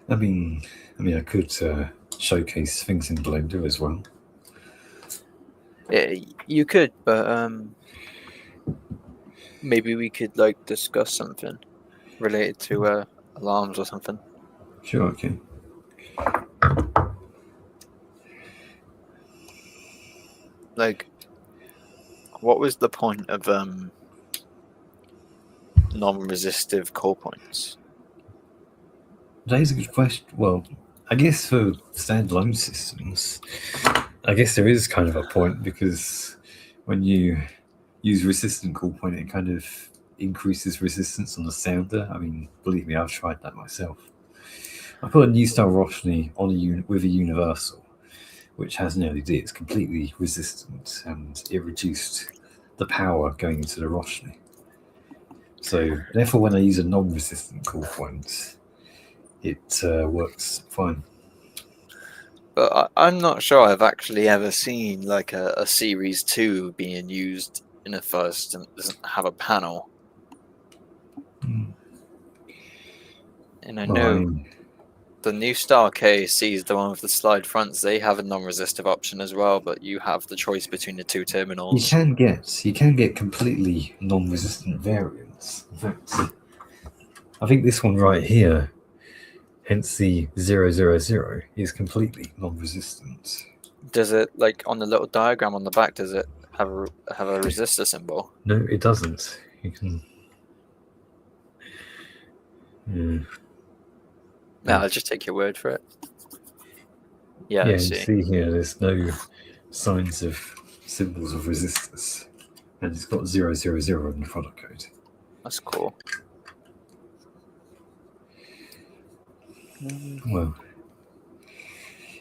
I mean, I could showcase things in Blender as well. Yeah, you could, but maybe we could like discuss something related to alarms or something. Sure, okay. Like, what was the point of non-resistive call points? That is a good question. Well, I guess for standalone systems, I guess there is kind of a point because when you use resistant call point, it kind of increases resistance on the sounder. I mean, believe me, I've tried that myself. I put a new style Roshni on with a universal, which has an LED. It's completely resistant, and it reduced the power going into the Roshni. So therefore, when I use a non-resistant call point, it works fine. But I'm not sure I've actually ever seen like a Series 2 being used in a first and doesn't have a panel. And I Well, I know mean, the new Star KCs, the one with the slide fronts, they have a non-resistive option as well, but you have the choice between the two terminals. you can get completely non-resistant variants. In fact, I think this one right here, hence the 000, is completely non-resistant. Does it, like on the little diagram on the back, does it have a resistor symbol? No, it doesn't. You can. Yeah. No, I'll just take your word for it. Yeah, Yeah, I you see. see here, there's no signs of symbols of resistors, and it's got 000 in the product code. That's cool. Well,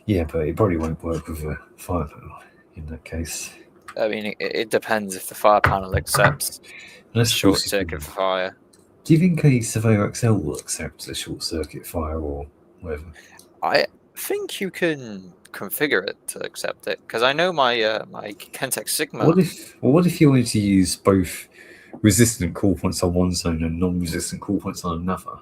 yeah, but it probably won't work with a fire panel in that case. I mean, it depends if the fire panel accepts short circuit fire. Do you think a Surveyor XL will accept a short circuit fire or whatever? I think you can configure it to accept it, because I know my my Kentex Sigma. What if you wanted to use both resistant call points on one zone and non-resistant call points on another?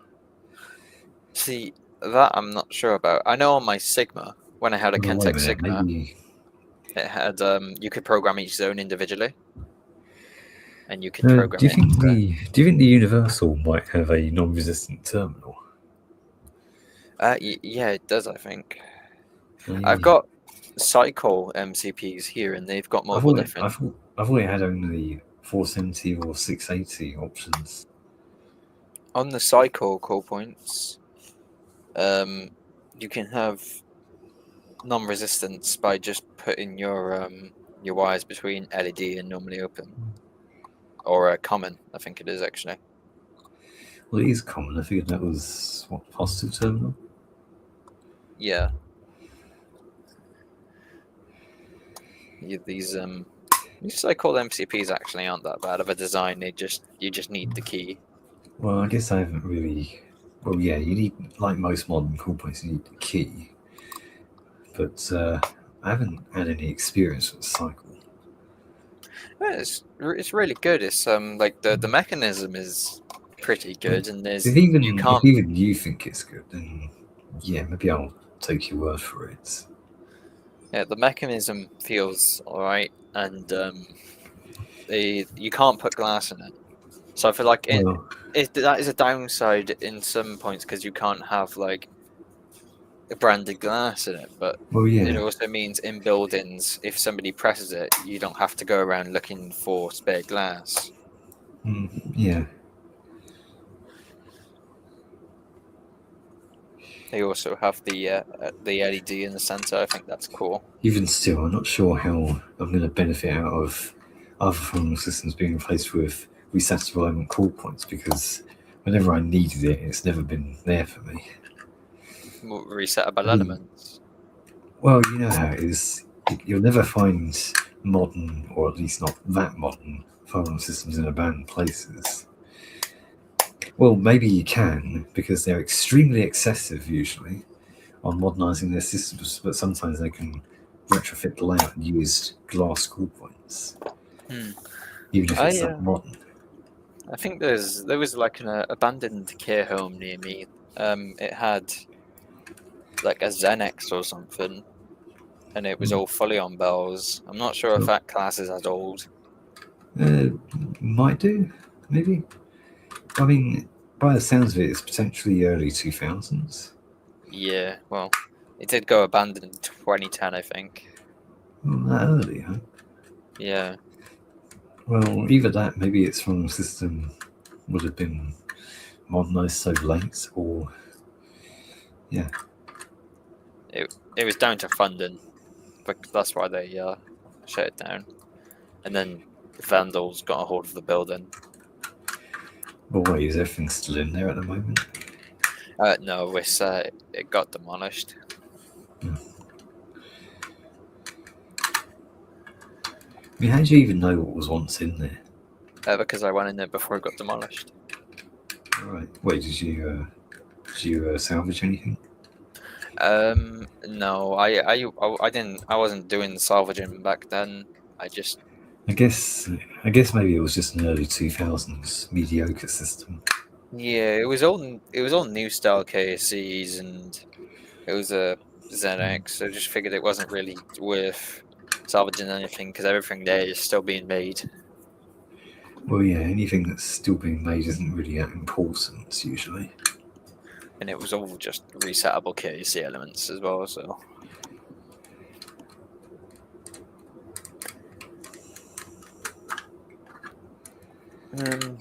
See, that I'm not sure about. I know on my Sigma, when I had a Kentex Sigma, it had you could program each zone individually, and you could program do you think the Universal might have a non-resistant terminal? Yeah, it does. I think I've got Cycle MCPs here, and they've got multiple different. I've already had only 470 or 680 options. On the Cycle call points, you can have non-resistance by just putting your wires between LED and normally open, or common. I think it is actually. Well, it is common. I figured that was what, positive terminal. Yeah. These Cycle MCPs actually aren't that bad of a design. You just need the key. Well, I guess I haven't really. Well, yeah, you need, like most modern call points, you need the key. But I haven't had any experience with Cycle. Yeah, it's really good. It's like the mechanism is pretty good, and there's if even you think it's good, then yeah, maybe I'll take your word for it. Yeah, the mechanism feels alright, and you can't put glass in it. So I feel like that is a downside in some points, because you can't have like a branded glass in it. But it also means in buildings, if somebody presses it, you don't have to go around looking for spare glass. Yeah. They also have the LED in the center. I think that's cool. Even still, I'm not sure how I'm going to benefit out of other phone systems being replaced with resetable element call points, because whenever I needed it, it's never been there for me. Resettable elements. Well, you know how it is. You'll never find modern, or at least not that modern, phone systems in abandoned places. Well, maybe you can, because they're extremely excessive usually on modernising their systems, but sometimes they can retrofit the layout and use glass call points, even if it's not modern. I think there was like an abandoned care home near me. It had like a Xenex or something, and it was all fully on bells. I'm not sure if Well, that class is as old. might do, maybe. I mean, by the sounds of it, it's potentially early 2000s. Yeah, well, it did go abandoned in 2010, I think. Well, that early, huh? Yeah, Well, either that, maybe its from system would have been modernized so late, or yeah. it was down to funding, but that's why they shut it down. And then the vandals got a hold of the building. Well, wait, is everything still in there at the moment? No, it got demolished. Yeah. I mean, how do you even know what was once in there? Because I went in there before it got demolished. All right. Wait, did you salvage anything? No, I didn't. I wasn't doing salvaging back then. I just I guess I guess maybe it was just an early 2000s mediocre system. yeah, it was all new style KSCs and it was a ZX. So I just figured it wasn't really worth salvaging anything because everything there is still being made, Well, yeah, anything that's still being made isn't really that important usually. and it was all just resettable KSC elements as well. So. Um,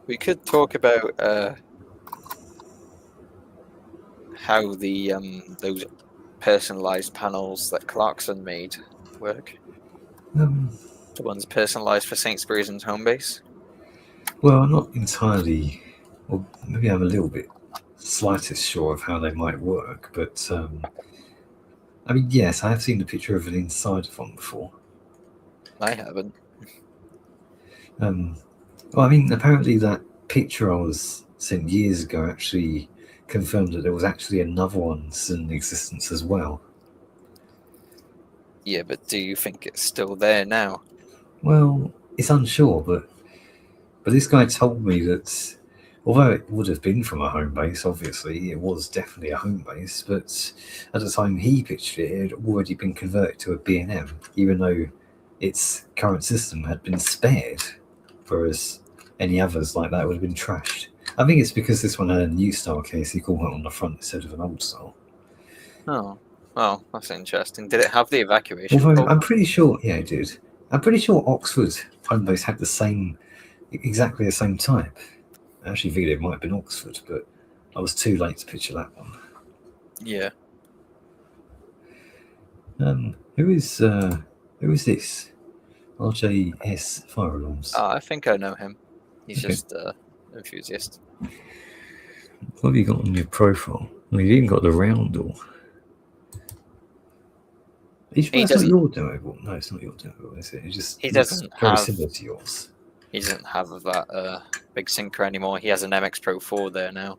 we could talk about how the those personalized panels that Clarkson made work. Um, The ones personalized for Sainsbury's and Homebase. well, I'm not entirely, or maybe I'm a little bit slightest sure of how they might work, but I mean, yes, I have seen a picture of an inside of one before. I haven't. Um, well, I mean, apparently that picture I was sent years ago actually confirmed that there was actually another one still in existence as well. Yeah, but do you think it's still there now? Well, it's unsure, but this guy told me that although it would have been from a home base, obviously it was definitely a home base, but at the time he pitched it, it had already been converted to a B&M, even though its current system had been spared, whereas any others like that would have been trashed. I think it's because this one had a new style case call on the front instead of an old style. Oh, well, that's interesting. Did it have the evacuation Although pole? I'm pretty sure, yeah, it did. I'm pretty sure Oxford home base had the same, exactly the same type. I actually figured it might have been Oxford, but I was too late to picture that one. Yeah. Who is this? RJS Fire Alarms. I think I know him. He's Okay. just enthusiast. What have you got on your profile? Well, you even got the round door. He That's not doesn't. your demo board. No, it's not your demo board, is it? It just He looks doesn't very have. similar to yours. He doesn't have that big sinker anymore. He has an MX Pro 4 there now.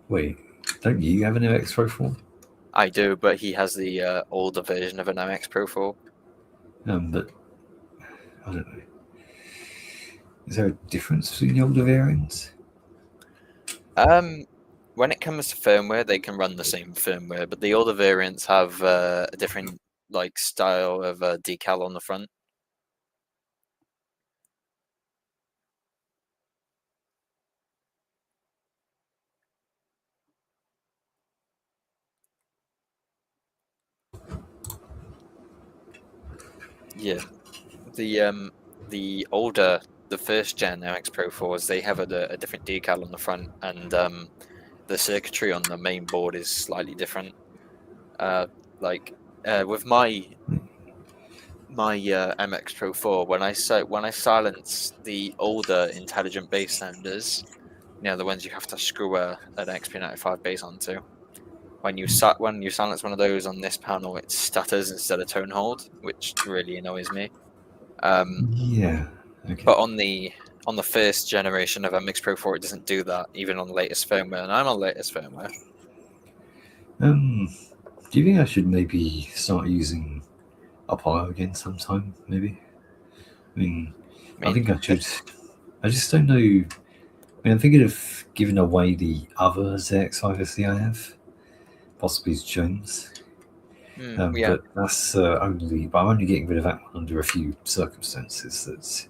Wait, don't you have an MX Pro 4? I do, but he has the older version of an MX Pro 4. But I don't know. Is there a difference between the older variants? When it comes to firmware, they can run the same firmware, but the older variants have a different like style of decal on the front. Yeah, the older, the first gen MX Pro 4s, they have a different decal on the front, and the circuitry on the main board is slightly different. Like with my MX Pro 4, when I silence the older intelligent bass sounders, you know, the ones you have to screw an XP95 bass onto. When you silence one of those on this panel, it stutters instead of tone hold, which really annoys me. Yeah. Okay. But on the first generation of MX Pro 4, it doesn't do that, even on the latest firmware, and I'm on latest firmware. Do you think I should maybe start using Apollo again sometime? Maybe. I mean, I mean, think I should. I just don't know. I mean, I'm thinking of giving away the other ZX5SC I have, possibly to James. yeah, But that's only. But I'm only getting rid of that one under a few circumstances. That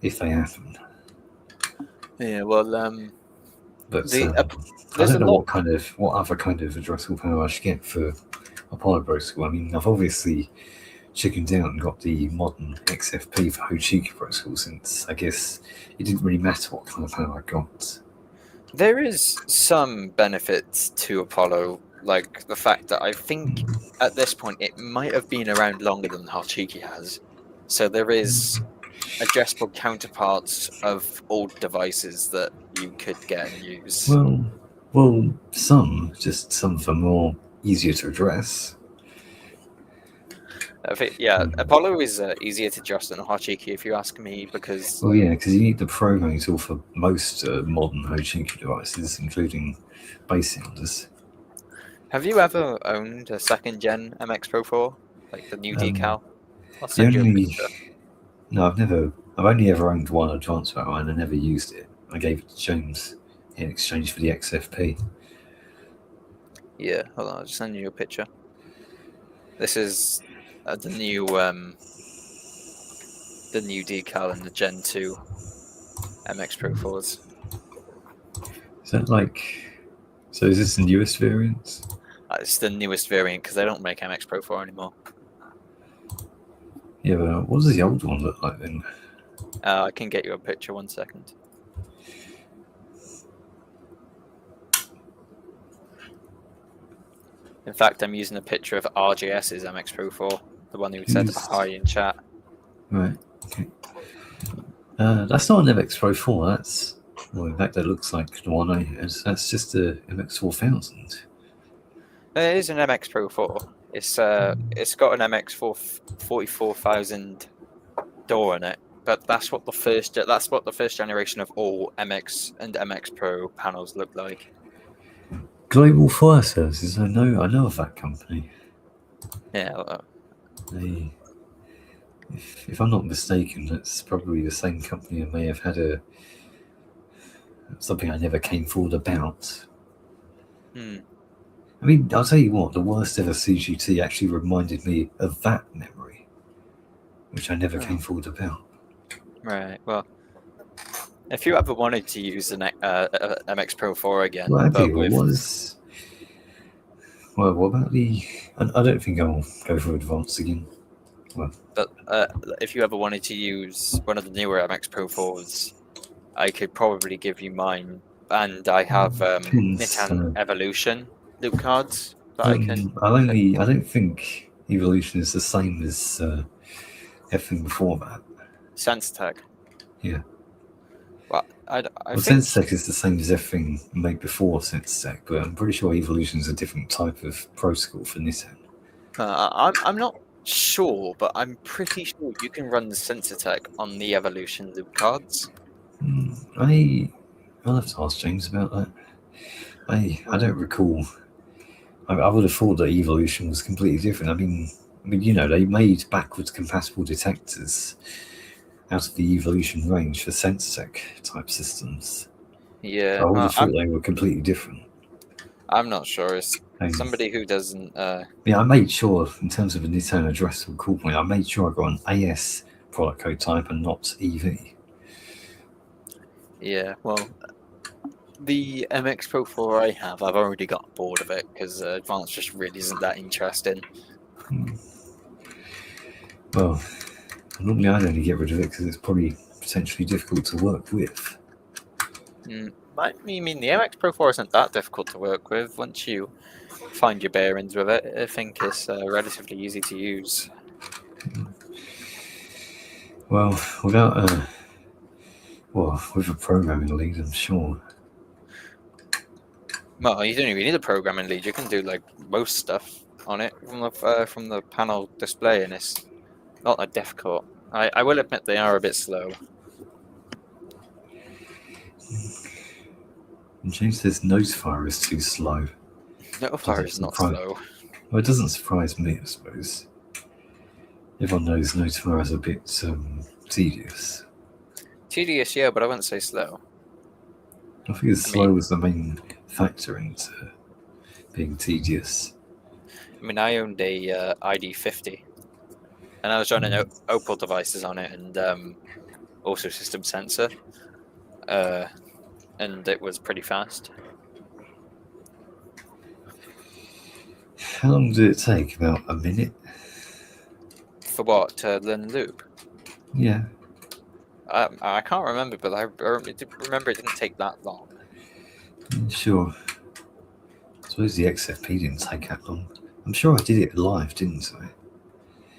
if they happen. yeah. Well, But the I there's don't a know lot. what other kind of addressable panel I should get for Apollo Protocol. I mean, I've obviously chickened out and got the modern XFP for Hochiki Protocol since I guess it didn't really matter what kind of panel I got. There is some benefits to Apollo, like the fact that I think at this point it might have been around longer than Hachiki has. So there is addressable counterparts of old devices that you could get and use. Some just some of them more easier to address. I think, yeah, Apollo is easier to address than Hachiki if you ask me, because Well, yeah, because you need the programming tool for most modern Hochiki devices, including base sounders. have you ever owned a second gen MX Pro 4? Like the new Um, decal? I'll the send you a only picture. no, I've only ever owned one advanced power and I never used it. I gave it to James in exchange for the XFP. Yeah, hold on, I'll just send you a picture. This is the new decal in the Gen 2 MX Pro 4s. Is that like? So is this the newest variant? It's the newest variant because they don't make MX Pro 4 anymore. Yeah, but what does the old one look like then? I can get you a picture, 1 second. In fact, I'm using a picture of RJS's MX Pro 4, the one who said hi in chat. Right. Okay. That's not an MX Pro 4. That's well, in fact, that looks like the one I had. That's just a MX 4000. It is an MX Pro 4. It's got an MX 44,000 door in it, but that's what the first generation of all MX and MX Pro panels look like. Global Fire Services. I know of that company. Yeah. They, if I'm not mistaken, that's probably the same company. I may have had something I never came forward about. I mean, I'll tell you what, the worst ever CGT actually reminded me of that memory, which I never came forward about. Right. Well, if you ever wanted to use an MX Pro 4 again, Well, but what about the? I don't think I'll go for advanced again. Well, but if you ever wanted to use one of the newer MX Pro 4s, I could probably give you mine, and I have Nitan Evolution loop cards that I can. I don't think Evolution is the same as everything before that. SenseTech. Yeah. Well, I think SenseTech is the same as everything made before SenseTech, but I'm pretty sure Evolution is a different type of protocol for Nitan. I'm not sure, but I'm pretty sure you can run the SenseTech on the Evolution loop cards. I'll have to ask James about that. I don't recall. I would have thought that Evolution was completely different. I mean, they made backwards compatible detectors out of the Evolution range for SenseTech type systems. Yeah, I would have thought they were completely different. I'm not sure. It's somebody who doesn't. Yeah, I made sure in terms of a Nitan addressable call point, I made sure I got an AS product code type and not EV. Yeah, well, the MX Pro 4 I have, I've already got bored of it because Advanced just really isn't that interesting. Well, normally I'd only get rid of it because it's probably potentially difficult to work with. I mean, the MX Pro 4 isn't that difficult to work with once you find your bearings with it. I think it's relatively easy to use. Well, with a programming lead, I'm sure. Well, you don't even need a programming lead. You can do like most stuff on it from the panel display, and it's not that difficult. I will admit they are a bit slow. James says Notifier is too slow. Notifier is not slow. Well, it doesn't surprise me, I suppose. Everyone knows Notamara is a bit tedious. Tedious, yeah, but I wouldn't say slow. I think slow is the main factor into being tedious. I mean, I owned a ID50, and I was running Opal devices on it, and also system sensor, and it was pretty fast. How long did it take? About a minute? For what? To learn the loop? Yeah. I can't remember, but I remember it didn't take that long. Sure. I suppose the XFP didn't take that long. I'm sure I did it live, didn't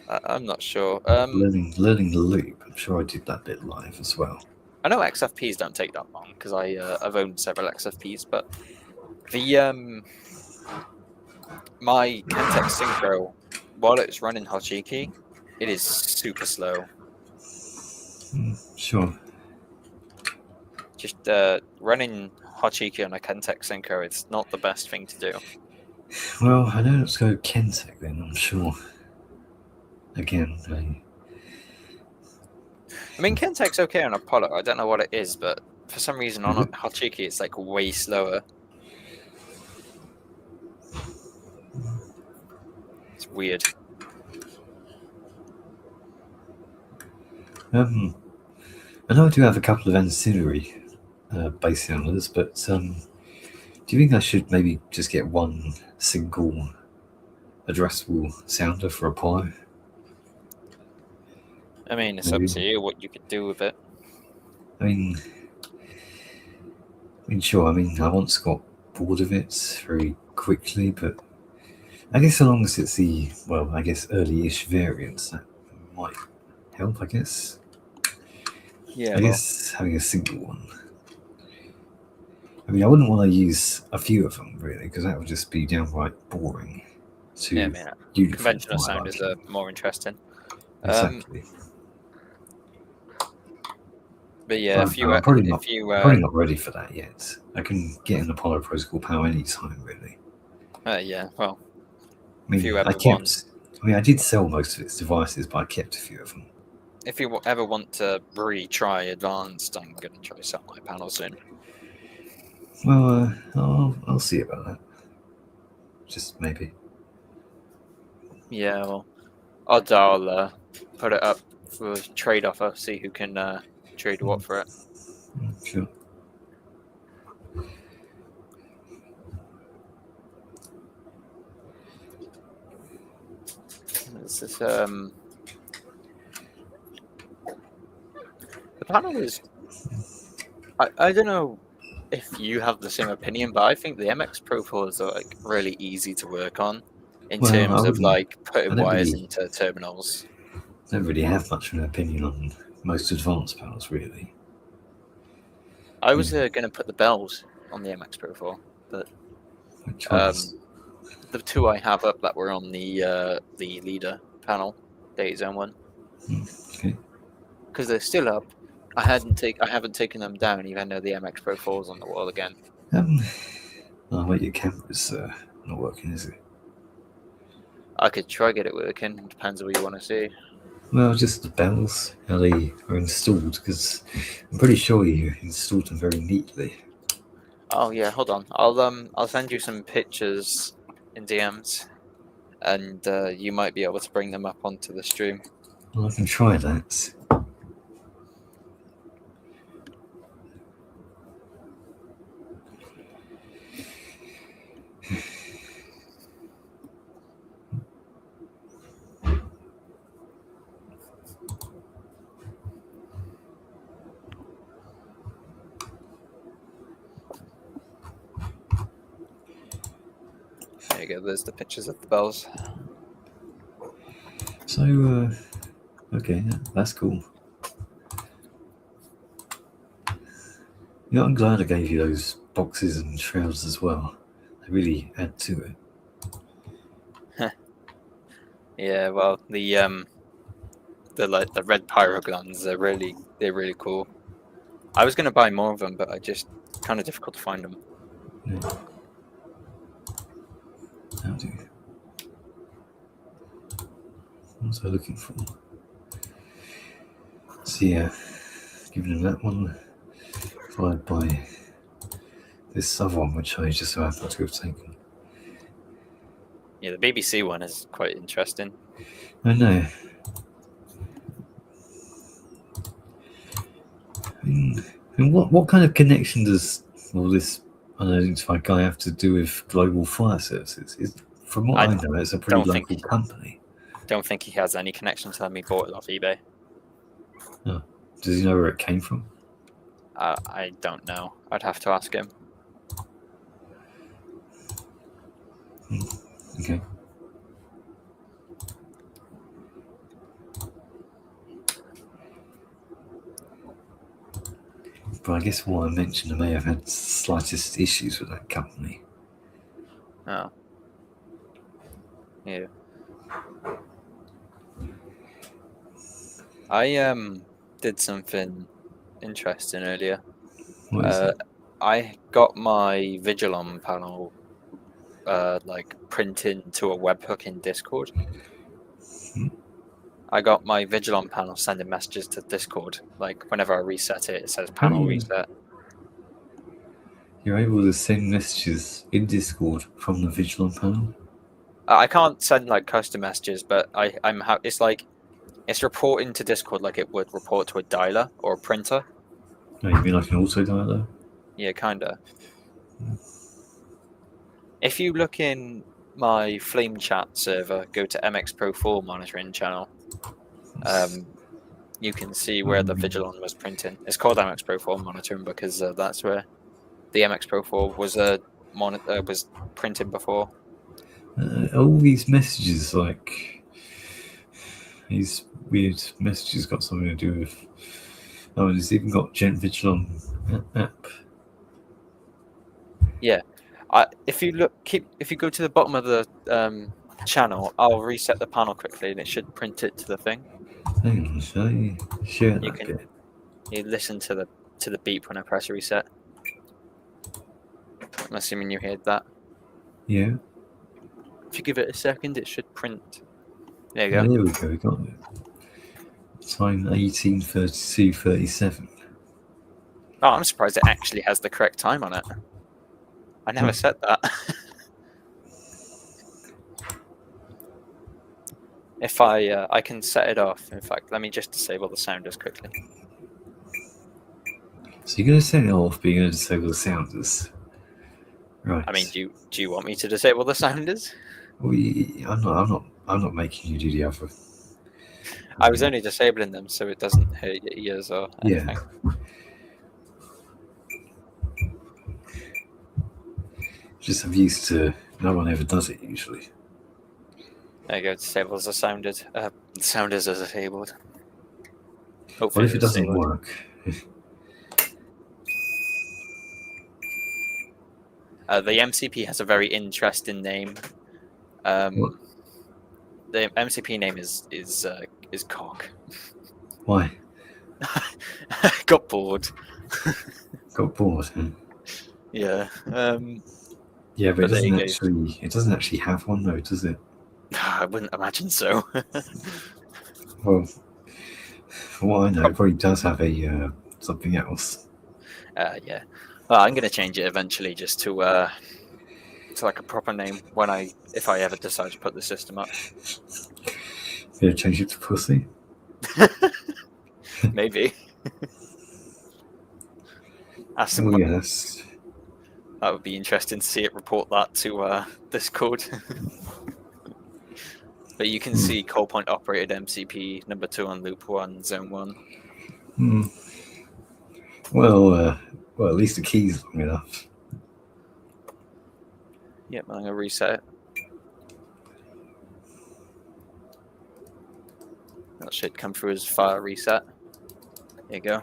I? I'm not sure. Learning the loop. I'm sure I did that bit live as well. I know XFPs don't take that long because I've owned several XFPs, but the my Kentex Synchro, while it's running Hochiki, it is super slow. Sure. Just running Hochiki on a Kentex Synchro, it's not the best thing to do. Well, I know let's go Kentec then, I'm sure. Again, I mean, Kentec's okay on Apollo. I don't know what it is, but for some reason on Hochiki, it's like way slower. It's weird. I know I do have a couple of ancillary bass sounders, but do you think I should maybe just get one single addressable sounder for Apollo? I mean, it's up to you what you could do with it. I mean, sure. I mean, I once got bored of it very quickly, but I guess so long as it's the, well, I guess early-ish variants, that might help, I guess. Yeah, I guess having a single one. I mean, I wouldn't want to use a few of them, really, because that would just be downright boring. Yeah, I mean, conventional sound is more interesting. Exactly. But yeah, I'm probably not ready for that yet. I can get an Apollo Protocol Power anytime, really. Yeah, well, I mean, I did sell most of its devices, but I kept a few of them. If you ever want to retry advanced, I'm going to try sell my panel soon. Well, I'll see about that. Just maybe. Yeah, well, I'll put it up for a trade offer, see who can trade what for it. Sure. This is the panel is. I don't know if you have the same opinion, but I think the MX Pro 4s are like really easy to work on in terms of like putting wires into terminals. I don't really have much of an opinion on most advanced panels, really. I was going to put the bells on the MX Pro 4, but the two I have up that were on the leader panel, Data Zone 1. Okay. Because they're still up. I haven't taken them down, even though the MX Pro 4's on the wall again. Oh wait, your camera's not working, is it? I could try get it working. It depends on what you want to see. Well, just the bells, how they are installed, because I'm pretty sure you installed them very neatly. Oh yeah, hold on. I'll send you some pictures in DMs, and you might be able to bring them up onto the stream. Well, I can try that. There you go. There's the pictures of the bells. So, okay, that's cool. I'm glad I gave you those boxes and shrouds as well. They really add to it. Yeah, well, the red pyro guns, they're really cool. I was gonna buy more of them, but I just kind of difficult to find them. Yeah. How do? What was I looking for? So yeah, giving him that one, followed by this other one, which I just so happened to have taken. Yeah, the BBC one is quite interesting. I know. What kind of connection does all this unidentified guy have to do with global fire services? From what I know, it's a pretty local company. Don't think he has any connection to them. He bought it off eBay. Oh. Does he know where it came from? I don't know. I'd have to ask him. Okay. But I guess what I mentioned, I may have had slightest issues with that company. Oh. Yeah. I did something interesting earlier. What is it? I got my Vigilon panel like printed to a webhook in Discord. I got my Vigilon panel sending messages to Discord. Like whenever I reset it, it says panel reset. You're able to send messages in Discord from the Vigilon panel? I can't send like custom messages, but it's like it's reporting to Discord like it would report to a dialer or a printer. Oh, you mean like an auto dialer? Yeah, kinda. If you look in my Flame chat server, go to MX Pro 4 monitoring channel. You can see where the Vigilon was printing. It's called MX Pro 4 monitoring because that's where the MX Pro 4 was printing before. All these messages, like these weird messages, got something to do with. Oh, and it's even got Gent Vigilon app. Yeah, if you go to the bottom of the channel, I'll reset the panel quickly, and it should print it to the thing. Hang on, shall I share that bit? You listen to the beep when I press reset. I'm assuming you heard that. Yeah. If you give it a second, it should print. There you go. There we go. We got it. Time 18:32:37. Oh, I'm surprised it actually has the correct time on it. I never set that. If I can set it off. In fact, let me just disable the sounders quickly. So you're going to set it off, but you're going to disable the sounders. Right. I mean, do you want me to disable the sounders? Well, I'm not making you do the other. I was only disabling them so it doesn't hurt your ears or anything. Yeah. Just I'm used to no one ever does it usually. There you go. Disables the sounders. Sounders are disabled. What Hopefully, if it doesn't work? The MCP has a very interesting name. The MCP name is cock. Why? Got bored. Got bored. Huh? Yeah. Yeah, but it doesn't actually have one though, does it? I wouldn't imagine so. Well, for what I know, it probably does have a something else. Yeah. Well, I'm going to change it eventually just to like a proper name if I ever decide to put the system up. Yeah, change it to pussy. Maybe. Yes. That would be interesting to see it report that to Discord. But you can see call point operated MCP number 2 on loop 1, zone 1. Well, at least the key's long enough. Yep, I'm going to reset it. That should come through as fire reset. There you go.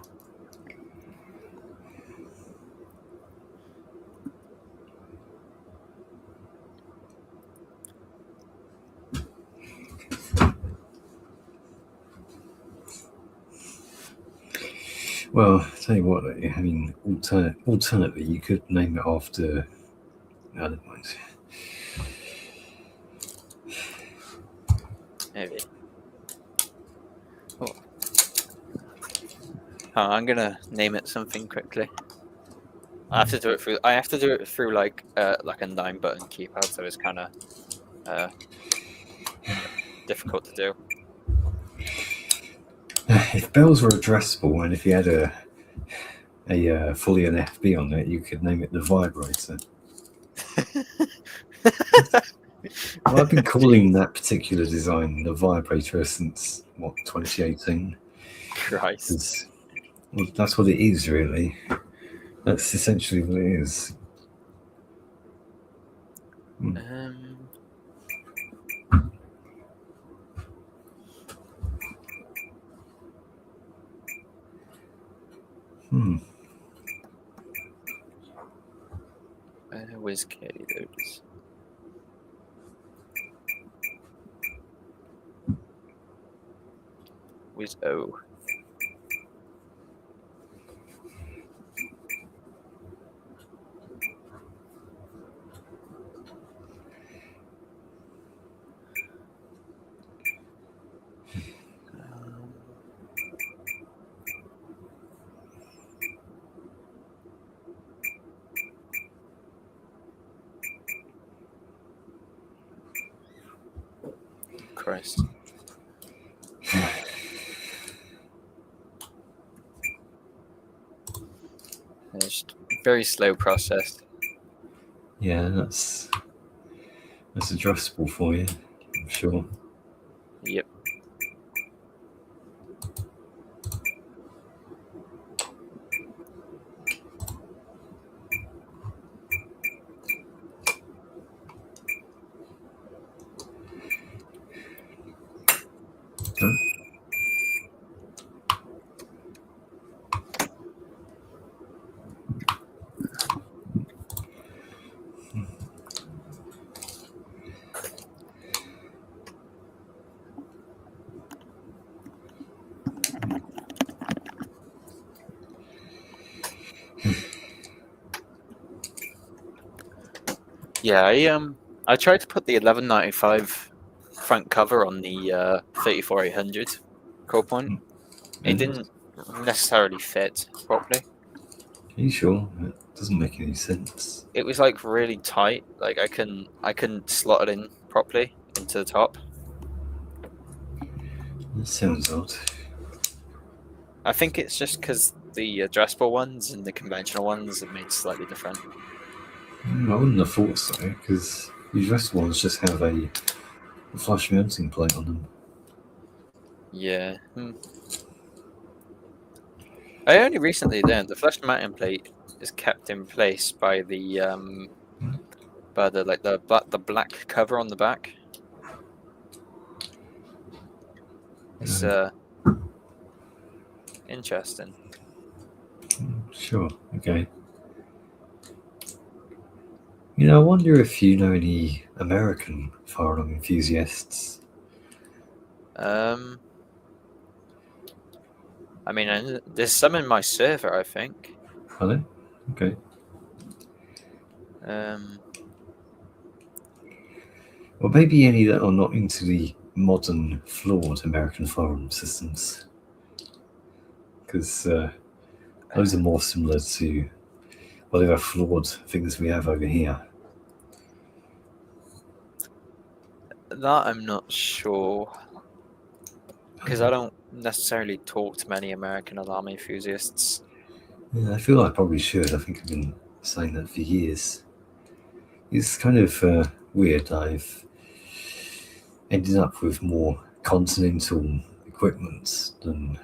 Well, I'll tell you what, I mean, alternately, you could name it after. I don't mind. Maybe. I'm gonna name it something quickly. I have to do it through. Like a 9-button keypad, so it's kind of difficult to do. If bells were addressable and if you had a fully an FB on it, you could name it the vibrator. Well, I've been calling that particular design the vibrator since 2018. Christ. Well, that's what it is, really. That's essentially what it is. Where's Katie those? Where's O? Christ. It's very slow process. Yeah, that's addressable for you, I'm sure. Yep. Yeah, I tried to put the 1195 front cover on the 34800 core point. It didn't necessarily fit properly. Are you sure? It doesn't make any sense. It was like really tight. Like I couldn't slot it in properly into the top. That sounds odd. I think it's just because the addressable ones and the conventional ones are made slightly different. I wouldn't have thought so, because the addressable ones just have a flush mounting plate on them. Yeah. I only recently learned the flush mounting plate is kept in place by the the black cover on the back. It's interesting. Sure. Okay. I wonder if you know any American firearm enthusiasts. I mean, there's some in my server, I think. Are they? Okay. Or maybe any that are not into the modern, flawed American firearm systems. Because those are more similar to whatever flawed things we have over here. That I'm not sure. Because I don't necessarily talk to many American alarm enthusiasts. Yeah, I feel I probably should. I think I've been saying that for years. It's kind of weird. I've ended up with more continental equipment than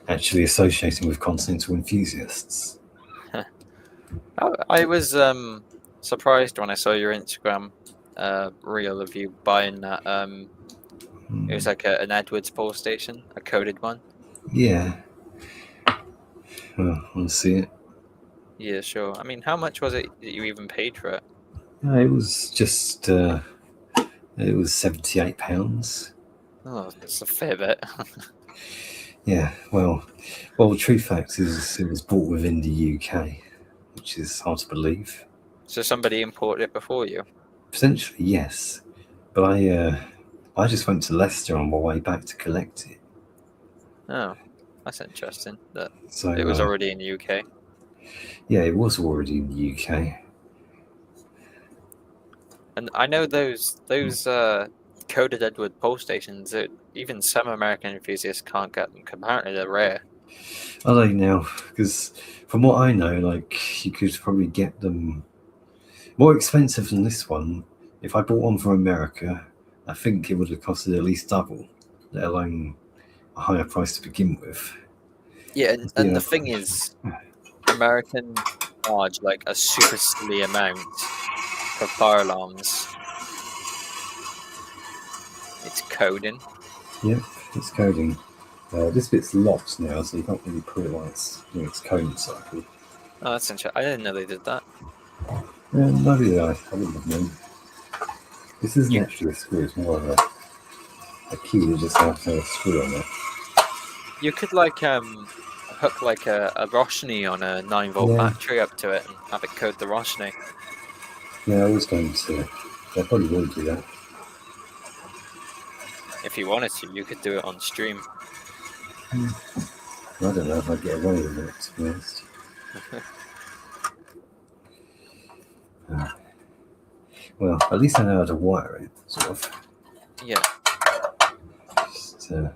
actually associating with continental enthusiasts. I was surprised when I saw your Instagram reel of you buying that. It was like an Edwards pole station, a coded one. Yeah. Well, I want to see it. Yeah, sure. I mean, how much was it that you even paid for it? It was just it was £78. Oh, that's a fair bit. Yeah, well, the true fact is it was bought within the UK, which is hard to believe. So somebody imported it before you? Potentially, yes, but I just went to Leicester on my way back to collect it. Oh. That's interesting. That So it was already in the UK. yeah, it was already in the UK. And I know those coded Edward pole stations. Even some American enthusiasts can't get them. Apparently, they're rare. Are they now? Because from what I know, like you could probably get them more expensive than this one. If I bought one from America, I think it would have costed at least double, let alone a higher price to begin with. Yeah, and Yeah, the thing is, American charge like a super silly amount for fire alarms. It's coding. yep, it's coding. This bit's locked now, so you can't really put it while it's doing its coding cycle. Oh, that's interesting. I didn't know they did that. Maybe I wouldn't have known. This isn't You actually a screw, it's more of a key that just has a screw on it. you could like hook like a Roshni on a 9-volt Yeah, battery up to it and have it code the Roshni. yeah, I was going to. I probably will do that. If you wanted to, you could do it on stream. I don't know if I'd get away with it, to be honest. Well, at least I know how to wire it, sort of. Yeah. Just, okay.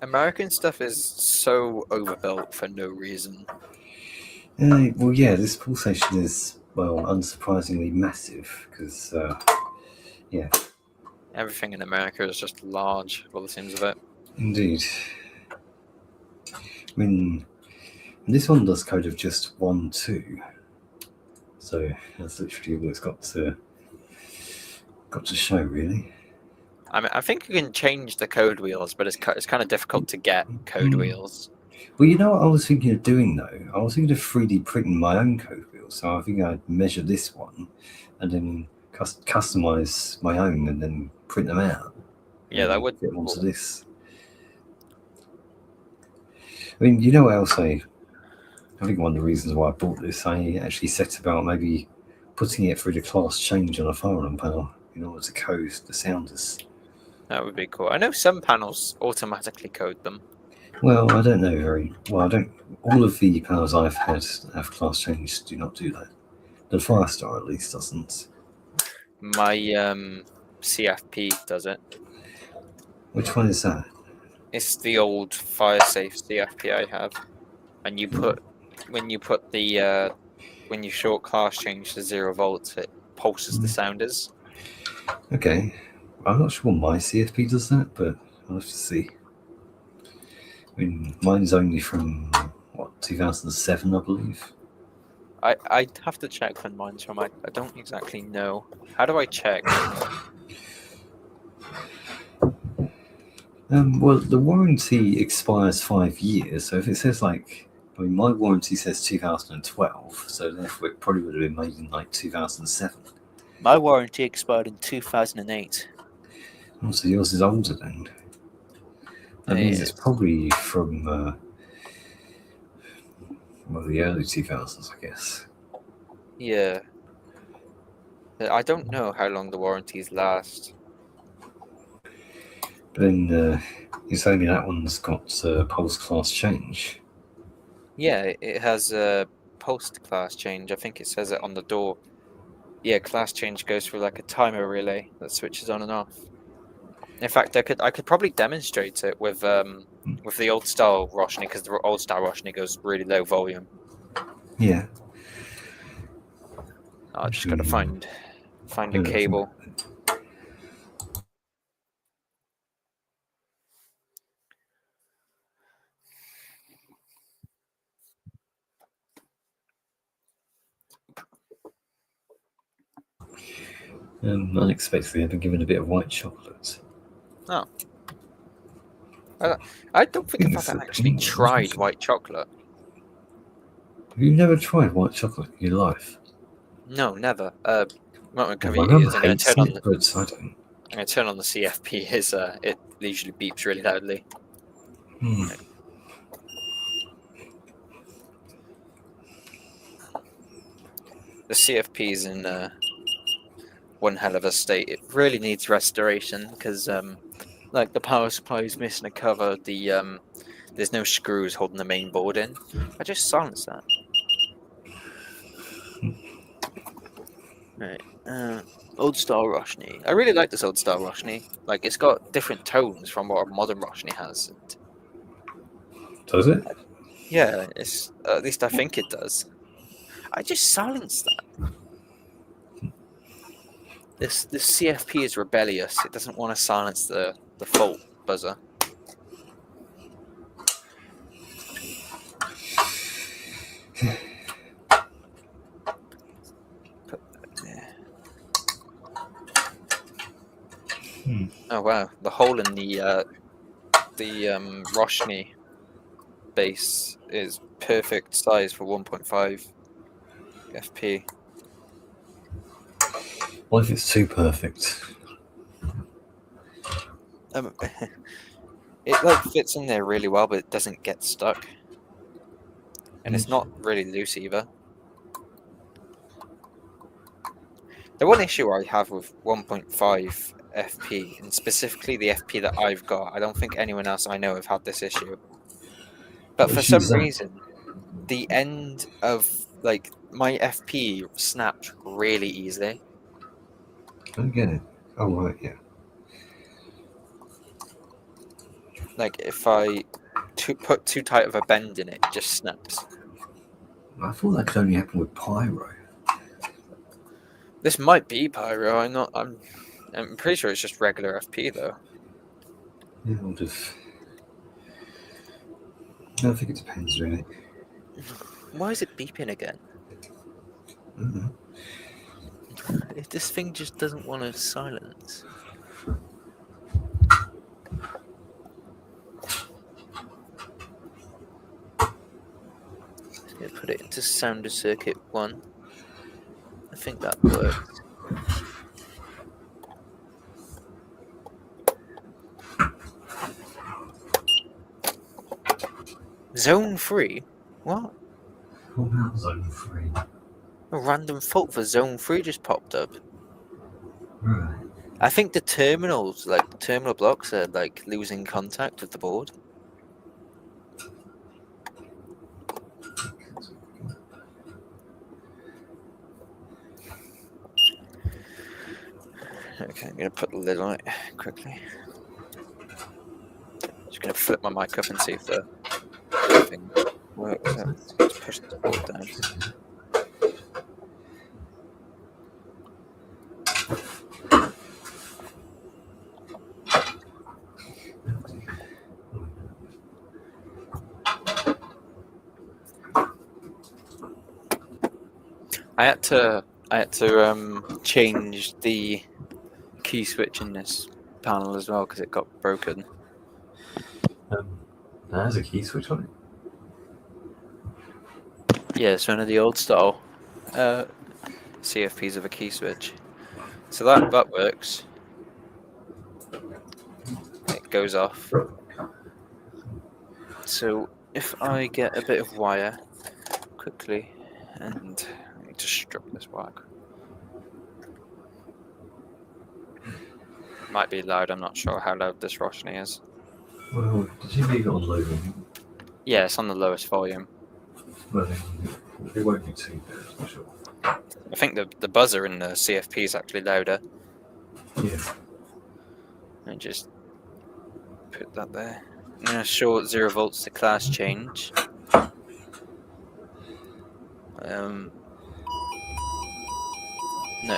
American stuff is so overbuilt for no reason. Well, yeah, this pool station is, well, unsurprisingly massive, because, yeah. Everything in America is just large, by the seems of it. Indeed. I mean, this one does code of just 1, 2. So that's literally all it's got to show, really. I mean, I think you can change the code wheels, but it's kind of difficult to get code wheels. Well, you know what I was thinking of doing, though? I was thinking of 3D printing my own code wheel. So I think I'd measure this one and then customize my own and then print them out. Yeah, that would get onto this. I mean, you know what else I think one of the reasons why I bought this, I actually set about maybe putting it through the class change on a fire alarm panel in order to code the sounders. That would be cool. I know some panels automatically code them. Well, I don't know very well. I don't. All of the panels I've had have class change do not do that. The Firestar at least doesn't. My CFP does it. Which one is that? It's the old FireSafe CFP I have, and when you short class change to 0 volts, it pulses the sounders. Okay, I'm not sure my CFP does that, but I'll have to see. I mean, mine's only from what 2007, I believe. I'd have to check when mine's from. I don't exactly know. How do I check? Well, the warranty expires 5 years, so if it says I mean, my warranty says 2012, so therefore it probably would have been made in 2007. My warranty expired in 2008. Oh, so yours is older then. That means it's probably from the early 2000s, I guess. Yeah. I don't know how long the warranties last. But then you're saying that one's got pulse class change. Yeah, it has a post class change. I think it says it on the door. Yeah, class change goes through like a timer relay that switches on and off. In fact, I could probably demonstrate it with the old style Roshni, because the old style Roshni goes really low volume. Yeah. I just got to find a cable. Unexpectedly, I've been given a bit of white chocolate. Oh. I don't think I've ever actually tried white chocolate. Have you never tried white chocolate in your life? No, never. My mum hates it, but I don't. I'm going to turn on the CFP. It usually beeps really loudly. The CFP's in one hell of a state. It really needs restoration because like the power supply is missing a cover. There's no screws holding the main board in. I just silenced that. Right. Old style Roshni. I really like this old style Roshni. Like it's got different tones from what a modern Roshni has. And Does it? yeah, it's at least I think it does. I just silenced that. This CFP is rebellious. It doesn't want to silence the fault buzzer. Put that there. Oh wow, the hole in the Roshni base is perfect size for 1.5 FP. What if it's too perfect? It like fits in there really well, but it doesn't get stuck, and it's not really loose either. The one issue I have with 1.5 FP, and specifically the FP that I've got, I don't think anyone else I know have had this issue. But What for issue some is that? reason, the end of like my FP snapped really easily. I don't get it. Oh right, yeah. Like if I put too tight of a bend in it, it just snaps. I thought that could only happen with pyro. This might be pyro. I'm pretty sure it's just regular FP though. Yeah, I'll just. I think it depends, really. Why is it beeping again? Mm-hmm. If this thing just doesn't want to silence. I'm going to put it into sounder circuit 1. I think that works. Zone 3? What? What about zone 3? A random fault for zone 3 just popped up. Right. I think the terminals, like the terminal blocks, are like losing contact with the board. Okay, I'm gonna put the lid on it quickly. Just gonna flip my mic up and see if the thing works. Let's push the board down. I had to change the key switch in this panel as well because it got broken. That has a key switch on it. Yeah, it's one of the old style CFPs of a key switch. So that works. It goes off. So if I get a bit of wire quickly, and I need to strip this wire. Might be loud. I'm not sure how loud this Roshni is. Well, did you leave it on low volume? Yeah, it's on the lowest volume. Well, it won't be too bad, for sure. I think the buzzer in the CFP is actually louder. Yeah. And just put that there. I'm going to short 0 volts to class change. No,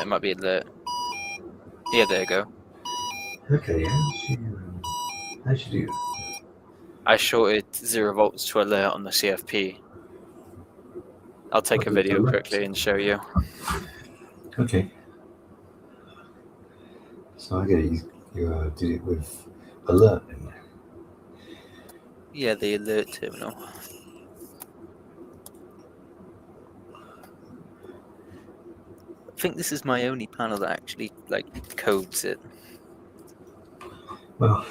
it might be alert. Yeah, there you go. Okay, how'd you do that? I shorted 0 volts to alert on the CFP. I'll take a video quickly and show you. Okay. So I get it, you did it with alert then? Yeah, the alert terminal. I think this is my only panel that actually like codes it. Well,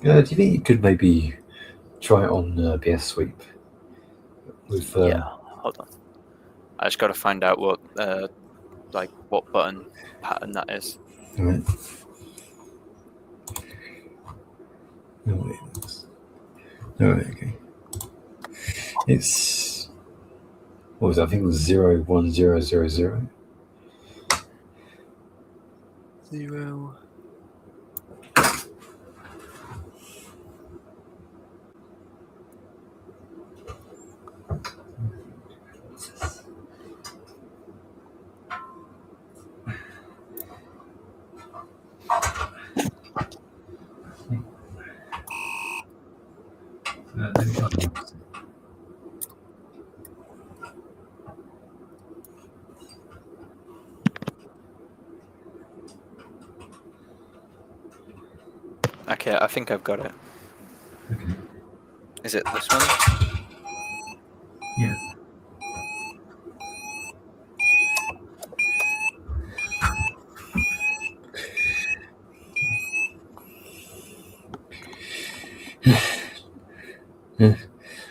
Do you think you could maybe try it on BS Sweep? With Yeah, hold on. I just got to find out what what button pattern that is. right. Oh, wait, okay. It's what was it? I think it was 01000. 0. Okay, I think I've got it. Okay. Is it this one? Yeah. Yeah.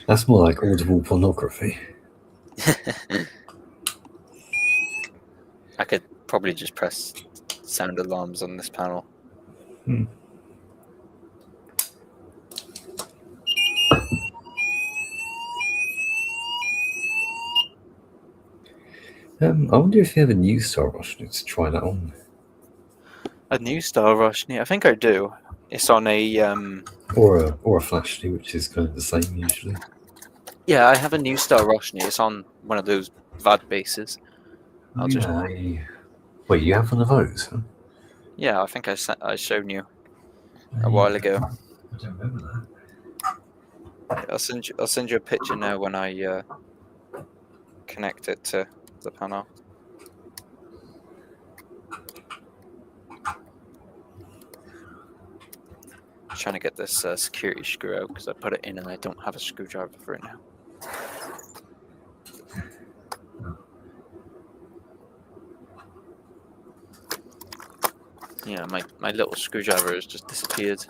That's more like audible pornography. I could probably just press sound alarms on this panel. Hmm. I wonder if you have a new Star Russian to try that on. A new Star Roshni? I think I do. It's on a Or a flash which is kind of the same usually. Yeah, I have a new Star Roshni. It's on one of those VAD bases. I'll just Wait, you have one of those? Huh? Yeah, I think I showed you a while ago. I don't remember that. I'll send you a picture now when I connect it to the panel. Trying to get this security screw out because I put it in and I don't have a screwdriver for it now. Yeah, my little screwdriver has just disappeared.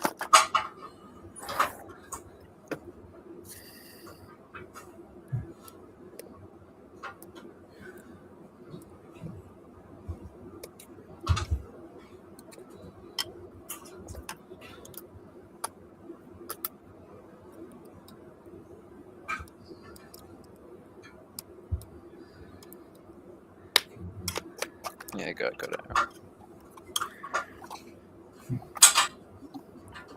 Yeah, got it.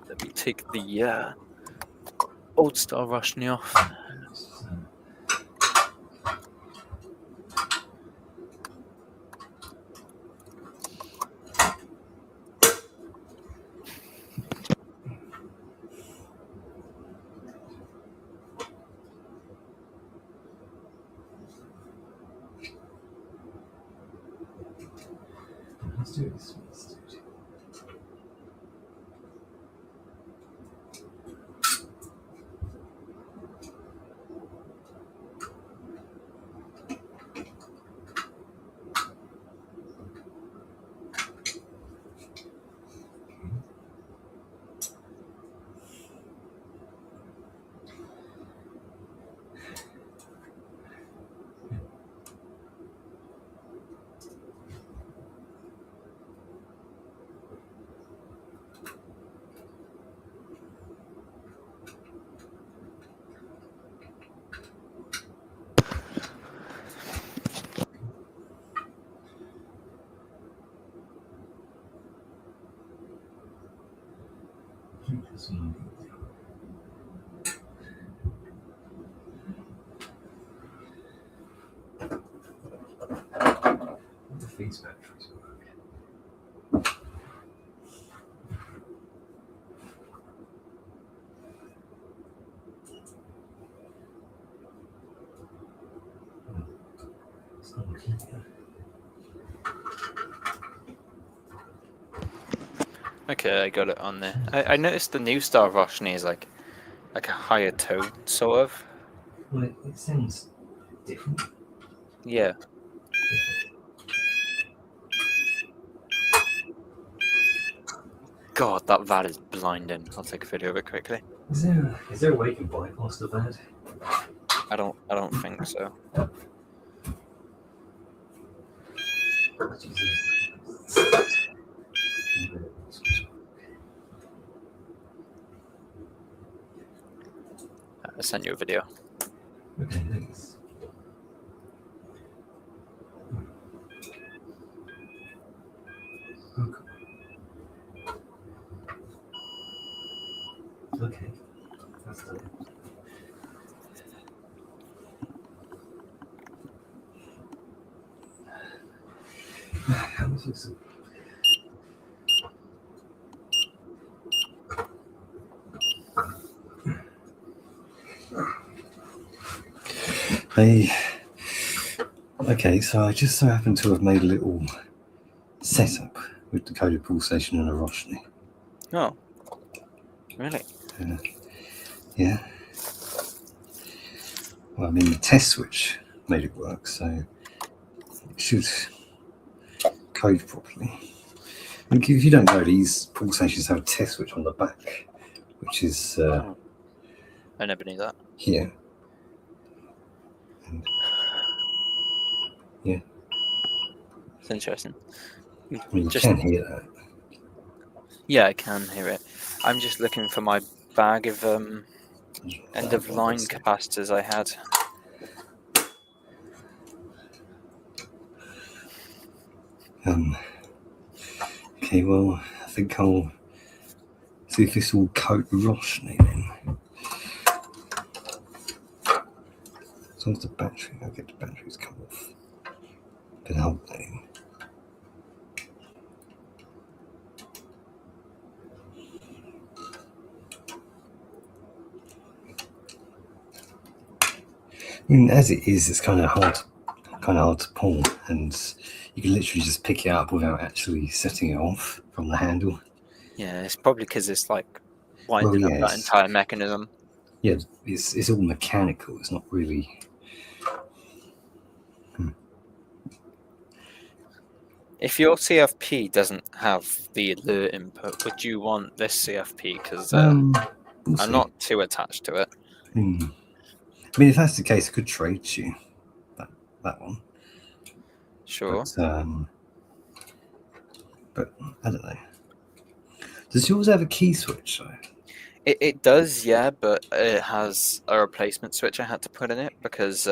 Let me take the old Star Roshni off. Let's do this. These batteries work. Okay, I got it on there. I noticed the new Star Roshni is like a higher tone, sort of. Well, it sounds different. Yeah. God, that VAT is blinding. I'll take a video of it quickly. Is there a way you can bypass the VAT? I don't think so. I sent you a video. Okay, thanks. Okay, that's done. How much is it? Okay, so I just so happen to have made a little setup with decoded pulsation and a Roshni. Oh, really? Yeah. Well, I mean, the test switch made it work, so it should code properly. And if you don't know, these pulsations have a test switch on the back, which is I never knew that. here. And, yeah. It's interesting. I mean, you can hear that. Yeah, I can hear it. I'm just looking for my bag of end of line capacitors I had. Okay, well, I think I'll see if this will coat Roshni then. As long as the battery, I'll get the batteries come off. Been holding. I mean, as it is, it's kind of hard to pull, and you can literally just pick it up without actually setting it off from the handle. Yeah, it's probably because it's like winding up that entire mechanism. Yeah, it's all mechanical. It's not really. If your CFP doesn't have the alert input, would you want this CFP? Because I'm not too attached to it. I mean, if that's the case, I could trade you that one. Sure. But I don't know. Does yours have a key switch though? It does, yeah, but it has a replacement switch I had to put in it because,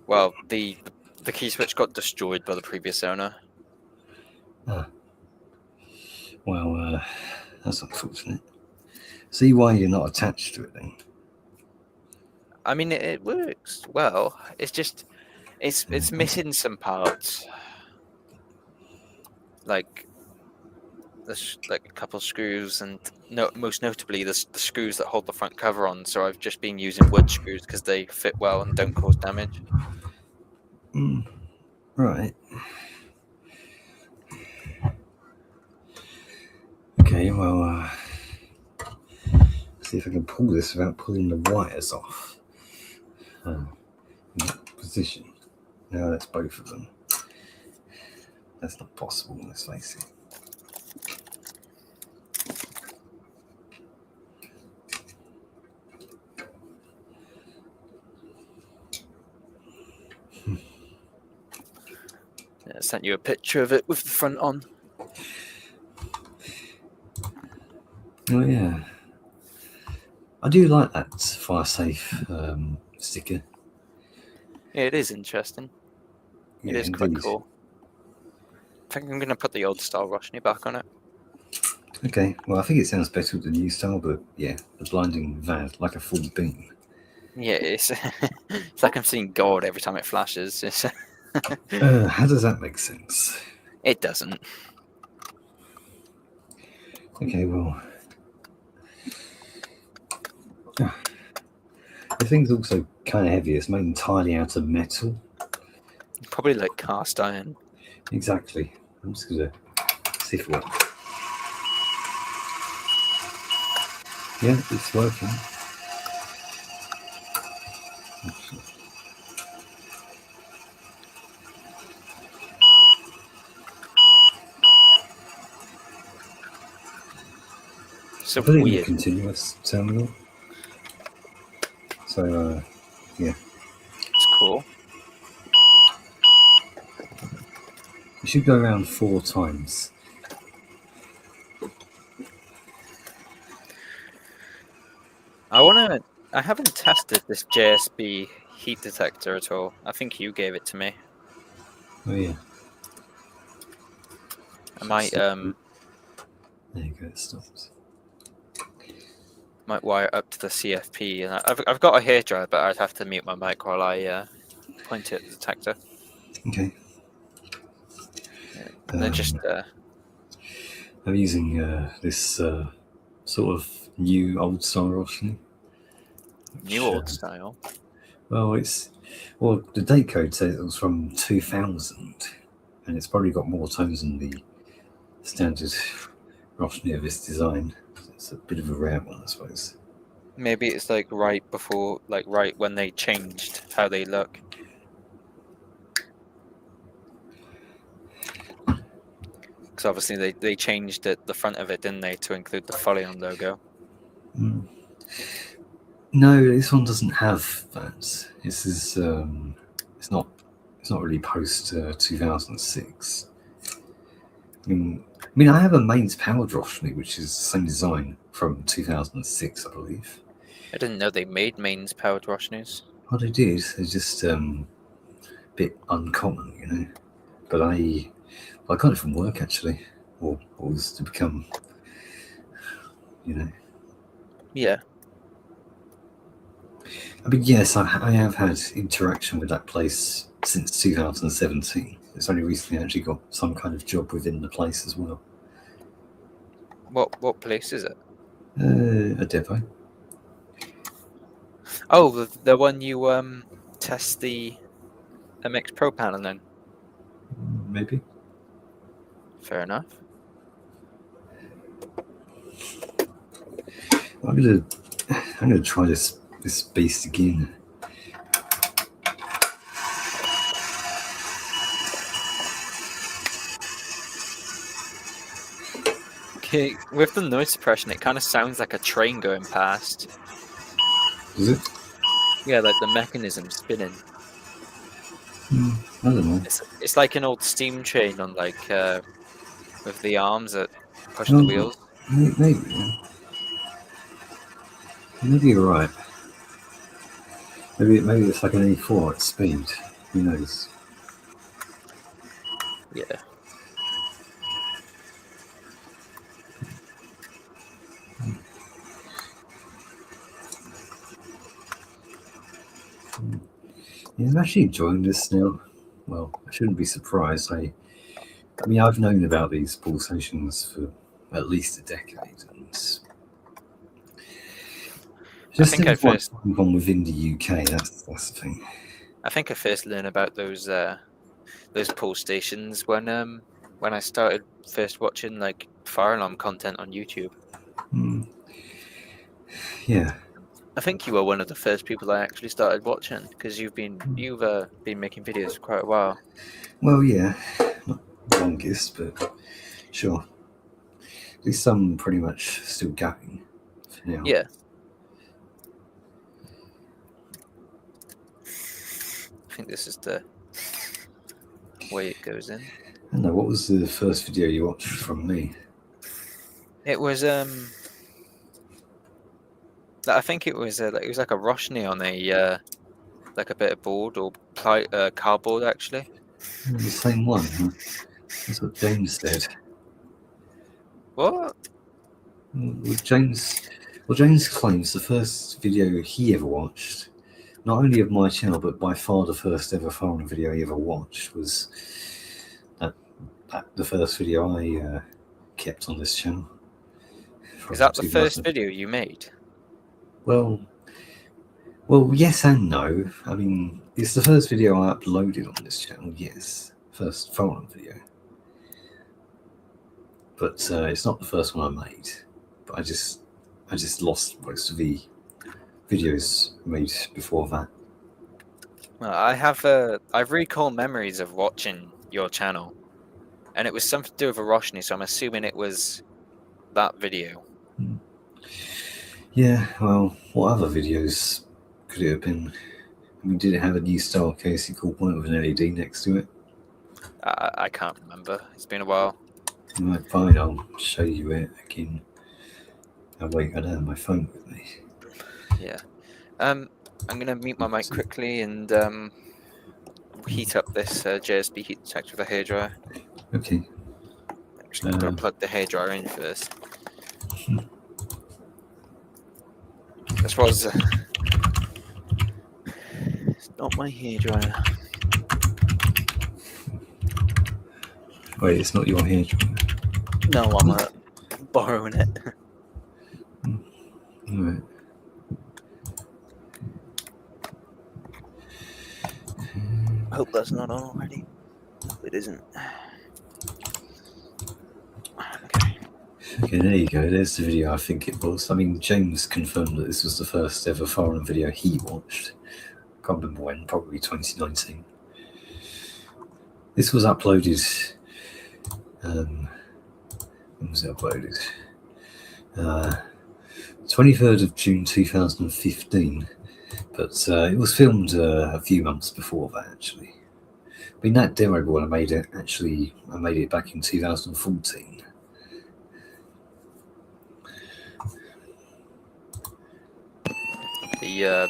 well, the key switch got destroyed by the previous owner. Well, that's unfortunate. See why you're not attached to it then. I mean, it works well. It's just it's missing some parts, like a couple screws, and most notably the screws that hold the front cover on. So I've just been using wood screws because they fit well and don't cause damage. Right. Okay, well, see if I can pull this without pulling the wires off. In that position. Now that's both of them. That's not possible, let's face it. I sent you a picture of it with the front on. Oh yeah, I do like that fire safe sticker. Yeah, it is interesting. It is quite cool. I think I'm going to put the old style Roshni back on it. Okay, well, I think it sounds better with the new style, but yeah, the blinding VAT, like a full beam. Yeah, it's like I'm seeing gold every time it flashes. How does that make sense? It doesn't. Okay, well, the thing's also kind of heavy. It's made entirely out of metal. Probably like cast iron. Exactly. I'm just gonna see if it works. Yeah, it's working. So put it in the weird. continuous terminal. So, yeah. It's cool. You should go around 4 times. I haven't tested this JSB heat detector at all. I think you gave it to me. Oh, yeah. I might There you go, it stops. might wire it up to the CFP, and I've got a hairdryer, but I'd have to mute my mic while I point it at the detector. Okay. Yeah. And then just I'm using this sort of new old style Roshni. new old style. Well, the date code says it was from 2000, and it's probably got more tones than the standard Roshni of this design. It's a bit of a rare one, I suppose. Maybe it's like right before, like right when they changed how they look. Because obviously they changed the front of it, didn't they, to include the Folion logo. Mm. No, this one doesn't have that. This is it's not really post 2006. I have a mains powered Roshni, which is the same design from 2006, I believe. I didn't know they made mains powered Roshnis. What they did, they're just a bit uncommon, you know. But I got it from work actually, or was to become, you know. Yeah. I mean, yes, I have had interaction with that place since 2017. It's only recently actually got some kind of job within the place as well. What place is it? A depot. Oh, the one you test the MX Pro panel in. Maybe. Fair enough. I'm gonna try this beast again. Okay, with the noise suppression, it kind of sounds like a train going past. Is it? Yeah, like the mechanism spinning. I don't know. It's like an old steam train on like with the arms that push the wheels. Maybe. Yeah. Maybe you're right. Maybe it's like an A4 at speed. Who knows? Yeah. Yeah, I'm actually enjoying this now. Well, I shouldn't be surprised. I've known about these pulsations for at least a decade, and I think I seems first on within the UK. That's the thing. I think I first learned about those pull stations when I started first watching like fire alarm content on YouTube. Yeah. I think you were one of the first people I actually started watching because you've been making videos for quite a while. Well, yeah, not the longest, but sure. At least some pretty much still going for now. Yeah. I think this is the way it goes in. I don't know, what was the first video you watched from me? It was I think it was like a Roshni on a like a bit of board or cardboard actually. The same one, huh? That's what James said. What? Well, James claims the first video he ever watched, not only of my channel, but by far the first ever foreign video he ever watched, was the first video I kept on this channel. Is that the first video you made? Well, yes and no. I mean, it's the first video I uploaded on this channel, yes. First foreign video. But it's not the first one I made. But I just lost most of the videos made before that. Well, I've recalled memories of watching your channel, and it was something to do with a Roshni, so I'm assuming it was that video. Yeah, well, what other videos could it have been? I mean, did it have a new style Casey call point with an LED next to it? I can't remember. It's been a while. Right, fine, I'll show you it again. Oh, wait, I don't have my phone with me. Yeah. I'm gonna mute my mic quickly and heat up this JSB heat detector with a hairdryer. Okay. Actually, I'm gonna plug the hairdryer in first. This was it's not my hairdryer. Wait, it's not your hairdryer? No, I'm borrowing it. Right. I hope that's not on already. It isn't. Okay. Okay, there you go. There's the video I think it was. I mean, James confirmed that this was the first ever foreign video he watched. Can't remember when, probably 2019. This was uploaded. When was it uploaded? 23rd of June 2015. But it was filmed a few months before that, actually. I mean, that demo one I made it back in 2014.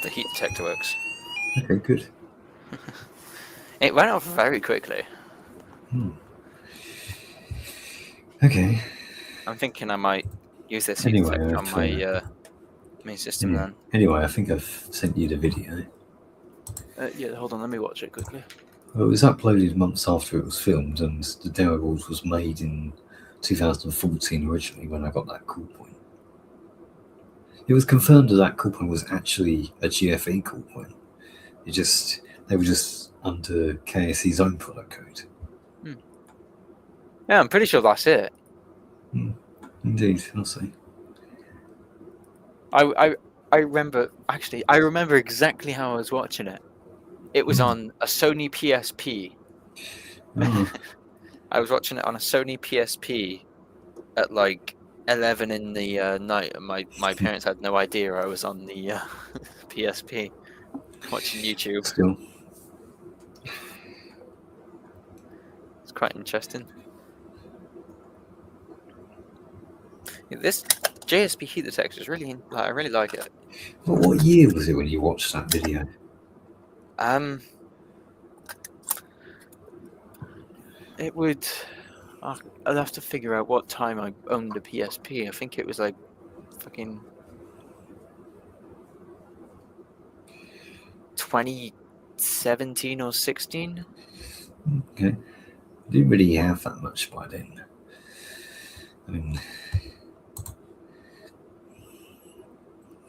The heat detector works. Okay, good. It went off very quickly. Okay. I'm thinking I might use this heat detector on my main system then. Anyway, I think I've sent you the video. Yeah, hold on, let me watch it quickly. Well, it was uploaded months after it was filmed, and the demo board was made in 2014 originally when I got that call point. It was confirmed that call point was actually a GFE call point. They were just under KSE's own product code. Yeah, I'm pretty sure that's it. Indeed, I'll say. I remember exactly how I was watching it. It was on a Sony PSP. I was watching it on a Sony PSP at like 11 in the night, and my parents had no idea I was on the PSP watching YouTube. Still. It's quite interesting. Yeah, this JSP heat detector is really, I really like it. Well, what year was it when you watched that video? It would. I'd have to figure out what time I owned a PSP. I think it was like fucking 2017 or 16. Okay. I didn't really have that much by then. I mean,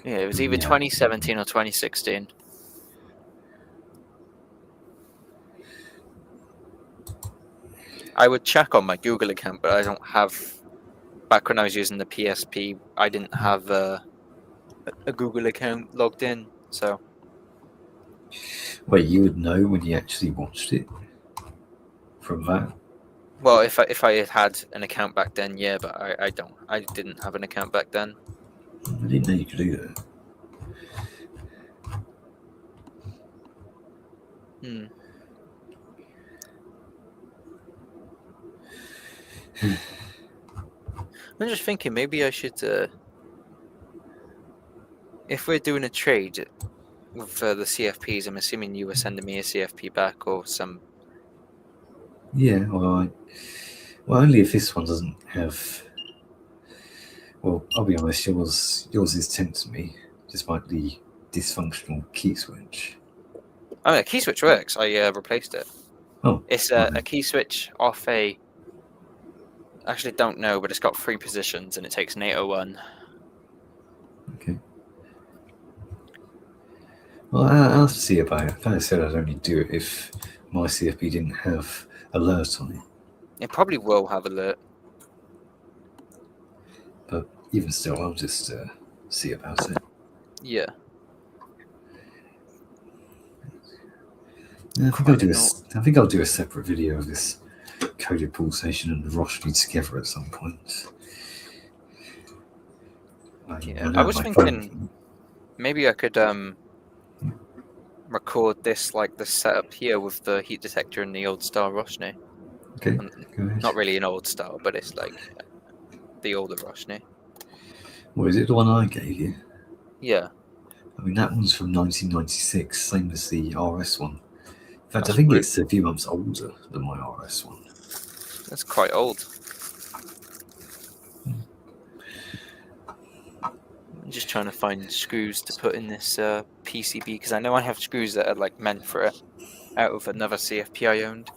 yeah, it was either 2017 or 2016. I would check on my Google account, but I don't have. Back when I was using the PSP, I didn't have a Google account logged in, so. Wait, you would know when you actually watched it from that? Well, if I had an account back then, yeah, but I don't. I didn't have an account back then. I didn't know you could do that. I'm just thinking maybe I should. If we're doing a trade with the CFPs, I'm assuming you were sending me a CFP back or some. Yeah, well, only if this one doesn't have. Well, I'll be honest, yours is tempting me, despite the dysfunctional key switch. Oh, yeah, key switch works. I replaced it. Oh, it's a key switch off a. Actually, don't know, but it's got 3 positions and it takes an 801. Okay. Well, I'll have to see about it. Like I said, I'd only do it if my CFP didn't have alert on it. It probably will have alert. But even still, I'll just see about it. Yeah. I think I'll do a separate video of this coded pulsation and Roshni together at some point. I was thinking maybe I could record this like the setup here with the heat detector and the old style Roshni. Okay, go ahead. Not really an old style, but it's like the older Roshni. What is it? The one I gave you? Yeah. I mean, that one's from 1996, same as the RS one. In fact, That's I think rude. it's a few months older than my RS one. That's quite old. I'm just trying to find screws to put in this PCB because I know I have screws that are like meant for it out of another CFP I owned.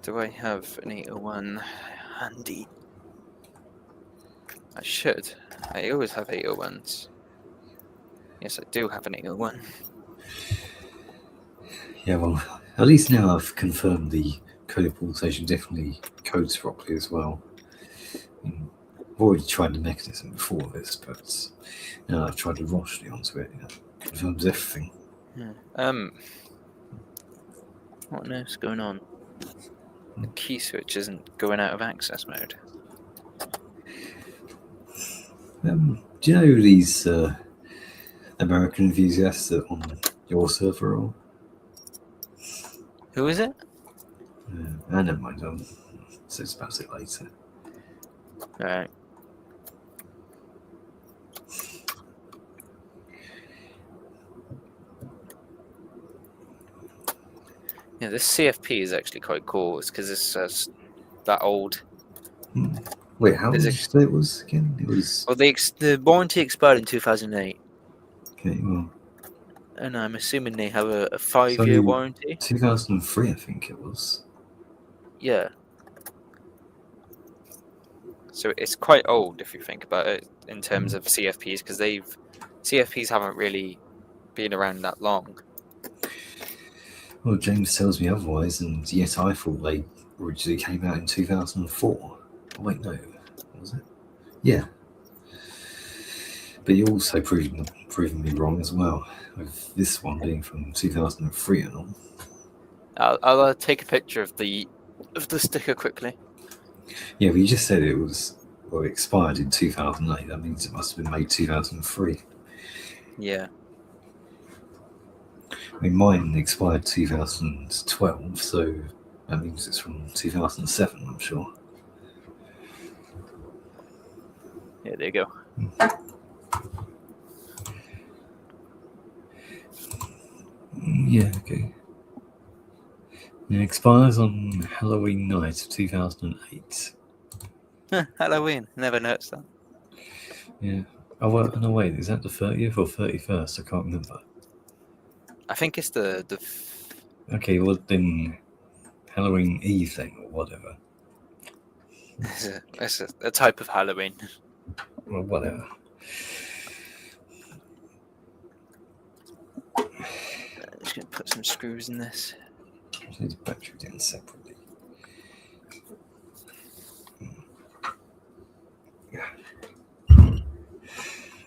Do I have an 801 handy? I should. I always have 801s. Yes, I do have an 801. Yeah, well, at least now I've confirmed the code pulsation definitely codes properly as well. I've already tried the mechanism before this, but now I've tried the Roshni onto it. It confirms everything. What on earth's going on? The key switch isn't going out of access mode. Do you know who these American enthusiasts that on your server are? Who is it? Never mind, I'll say about it later. Alright. Yeah, this CFP is actually quite cool. It's because it's that old. Wait, how did you say it was again? It was. Well, the warranty expired in 2008. Okay, well. And I'm assuming they have a 5-year warranty. 2003, I think it was. Yeah. So it's quite old if you think about it in terms of CFPs, because CFPs haven't really been around that long. Well, James tells me otherwise, and yet I thought they originally came out in 2004. Oh, wait, no, was it? Yeah. But you also proven me wrong as well, with this one being from 2003 and all. I'll take a picture of the sticker quickly. Yeah, but you just said it was expired in 2008. That means it must have been made 2003. Yeah. I mean, mine expired 2012, so that means it's from 2007, I'm sure. Yeah, there you go. Yeah, okay. It expires on Halloween night of 2008. Halloween. Never noticed that. Yeah. Oh, well, no, wait, is that the 30th or 31st? I can't remember. I think it's the. Okay, well, then Halloween Eve then, or whatever. It's a type of Halloween. Well, whatever. Just going to put some screws in this. I need the battery down separately. Yeah.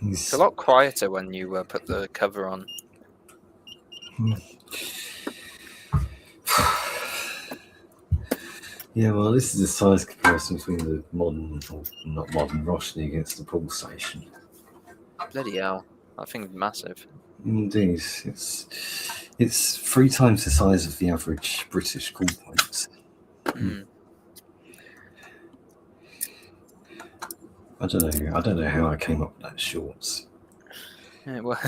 It's a lot quieter when you put the cover on. Yeah, well, this is a size comparison between the modern, or not modern, Roshni against the Pulsation. Bloody hell. That thing's massive. Indeed. It's 3 times the size of the average British call point. I don't know how I came up with that short. Yeah, well,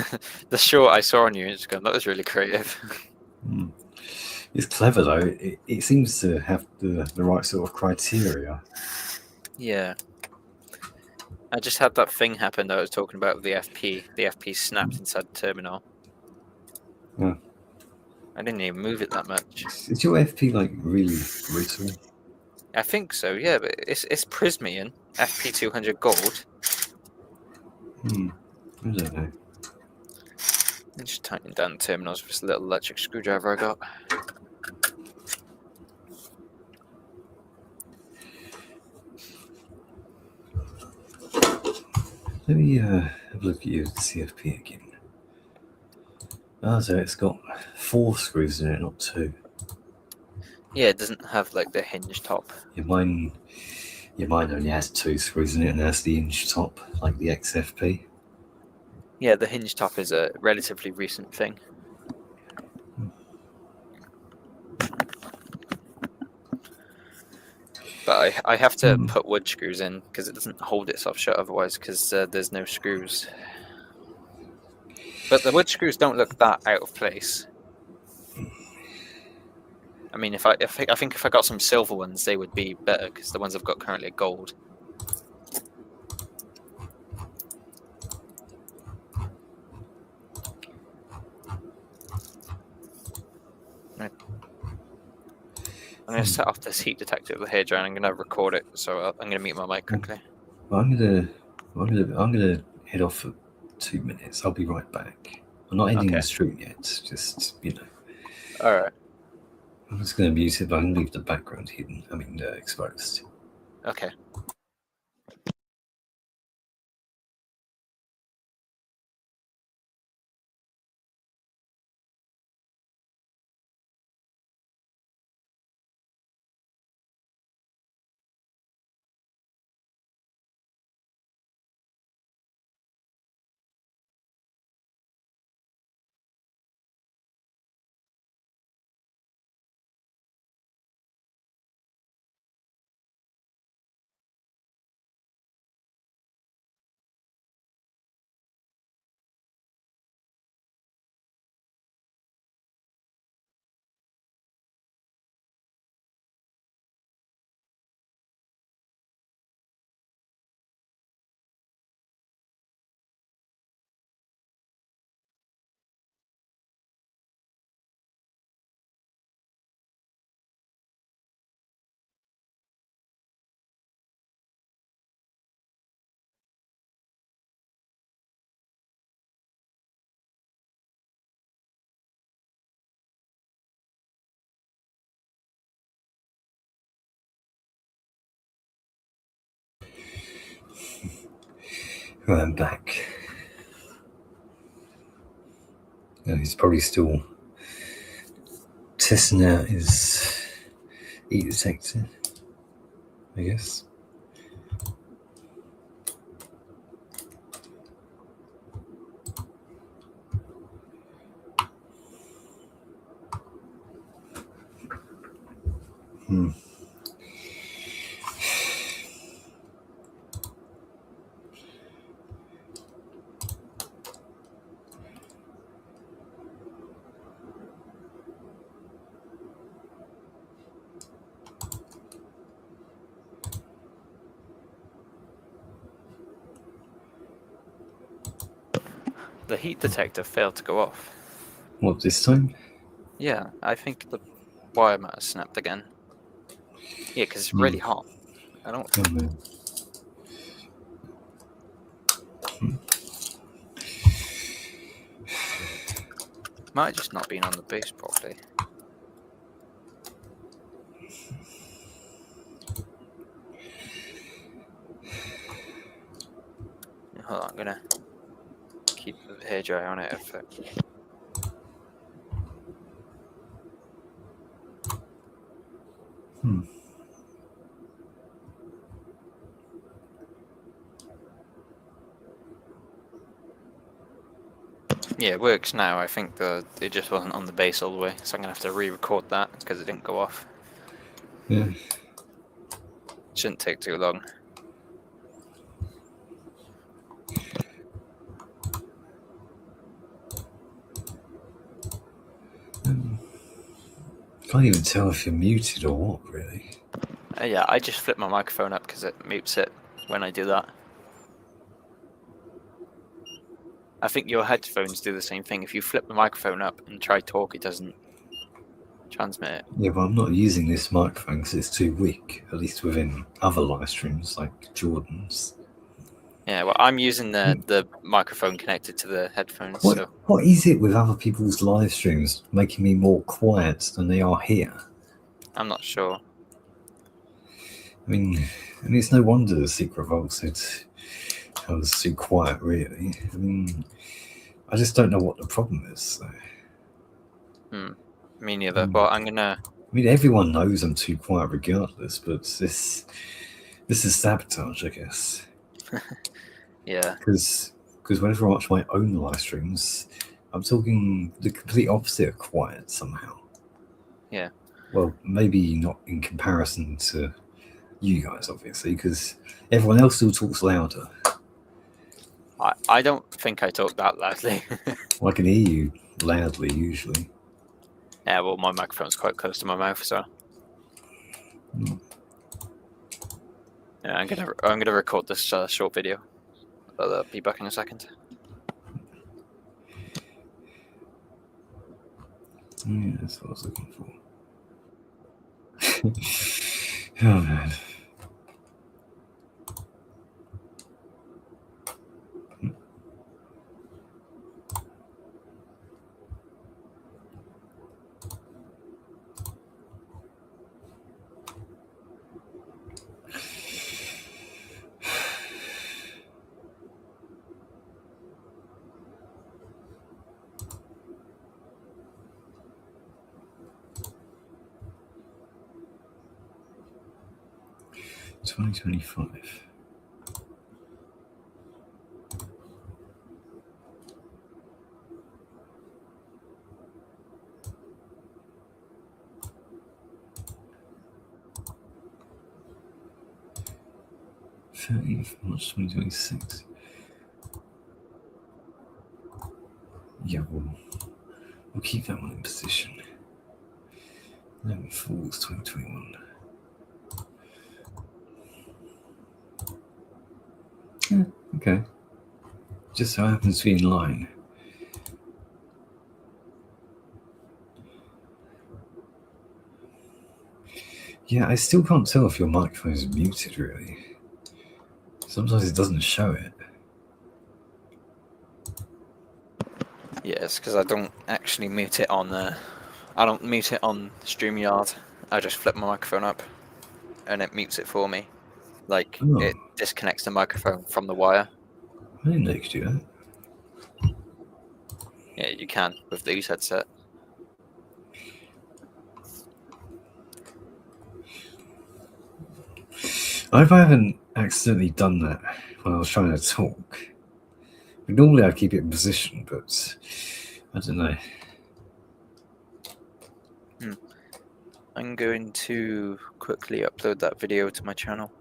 the short I saw on your Instagram, that was really creative. It's clever though. It seems to have the right sort of criteria. Yeah. I just had that thing happen that I was talking about with the FP. The FP snapped inside the terminal. Yeah. I didn't even move it that much. Is your FP like really brittle? I think so, yeah, but it's Prismian FP 200 gold. I don't know. I'm just tightening down the terminals with this little electric screwdriver I got. Let me have a look at your CFP again. Oh, so it's got 4 screws in it, not 2. Yeah, it doesn't have like the hinge top. Yeah, mine only has 2 screws in it, and that's the hinge top, like the XFP. Yeah, the hinge top is a relatively recent thing. But I have to put wood screws in because it doesn't hold itself shut otherwise, because there's no screws. But the wood screws don't look that out of place. I mean, I think if I got some silver ones, they would be better, because the ones I've got currently are gold. I'm going to set off this heat detector with the hairdryer, and I'm going to record it. So I'm going to mute my mic quickly. Well, I'm gonna head off for 2 minutes. I'll be right back. I'm not ending the stream yet. Just All right. I'm just gonna mute it, but I'm gonna leave the background hidden. I mean, exposed. Okay. Right, I'm back. He's probably still testing out his heat detector, I guess. The heat detector failed to go off. What, this time? Yeah, I think the wire might have snapped again. Yeah, because it's really hot. I don't. Oh, no. Might have just not been on the base properly. Hold on, I'm gonna keep the hairdryer on it. Yeah, it works now. I think it just wasn't on the base all the way, so I'm gonna have to re-record that because it didn't go off. Yeah. Shouldn't take too long. Can't even tell if you're muted or what, really. Yeah, I just flip my microphone up because it mutes it when I do that. I think your headphones do the same thing. If you flip the microphone up and try talk, it doesn't transmit it. Yeah, but I'm not using this microphone because it's too weak, at least within other live streams like Jordan's. Yeah, well, I'm using the microphone connected to the headphones. What is it with other people's live streams making me more quiet than they are here? I'm not sure. I mean, it's no wonder the Secret Vault said I was too quiet, really. I mean, I just don't know what the problem is. So. Me neither. But I'm gonna. I mean, everyone knows I'm too quiet regardless, but this is sabotage, I guess. Yeah. Because whenever I watch my own live streams, I'm talking the complete opposite of quiet somehow. Yeah. Well, maybe not in comparison to you guys, obviously, because everyone else still talks louder. I don't think I talk that loudly. Well, I can hear you loudly usually. Yeah, well, my microphone's quite close to my mouth, so. Yeah, I'm gonna record this short video. I'll be back in a second. Yeah, that's what I was looking for. Oh man. 2025. March 2026. Yeah, we'll keep that one in position. 11 Falls 2021. Yeah, okay. Just so happens to be in line. Yeah, I still can't tell if your microphone is muted, really. Sometimes it doesn't show it. Yes, because I don't actually mute it on I don't mute it on StreamYard. I just flip my microphone up, and it mutes it for me. Like it disconnects the microphone from the wire. I didn't know you could do that. Yeah, you can with these headset. I hope I haven't accidentally done that when I was trying to talk. But normally I keep it in position, but I don't know. I'm going to quickly upload that video to my channel.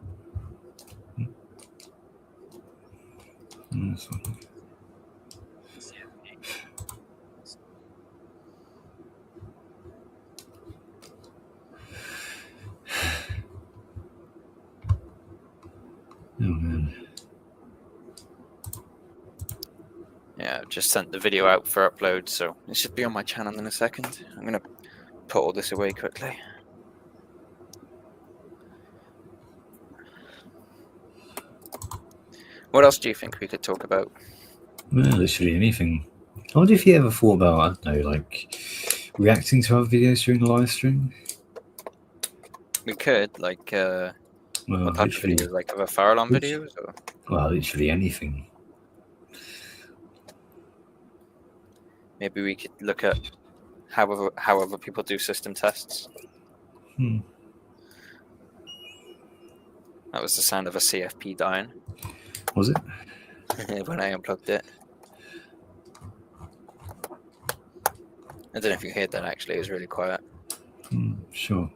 Oh man. Yeah, I've just sent the video out for upload, so it should be on my channel in a second. I'm gonna put all this away quickly. What else do you think we could talk about? Well, literally anything. I wonder if you ever thought about, I don't know, like reacting to other videos during the live stream? We could, like, Well, what type of literally, videos? Like other fire alarm videos? Or? well, literally anything. Maybe we could look at how other people do system tests. That was the sound of a CFP dying. Was it? When I unplugged it. I don't know if you heard that actually, it was really quiet. Sure.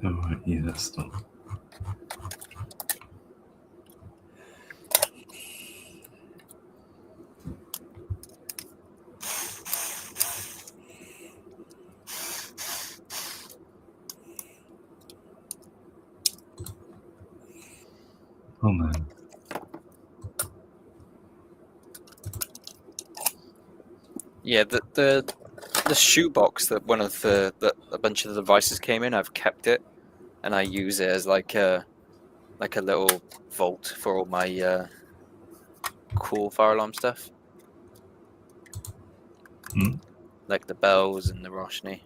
Alright, yeah, that's done. Oh man. Yeah, the shoebox that one of a bunch of the devices came in, I've kept it, and I use it as like a little vault for all my cool fire alarm stuff, like the bells and the Roshni.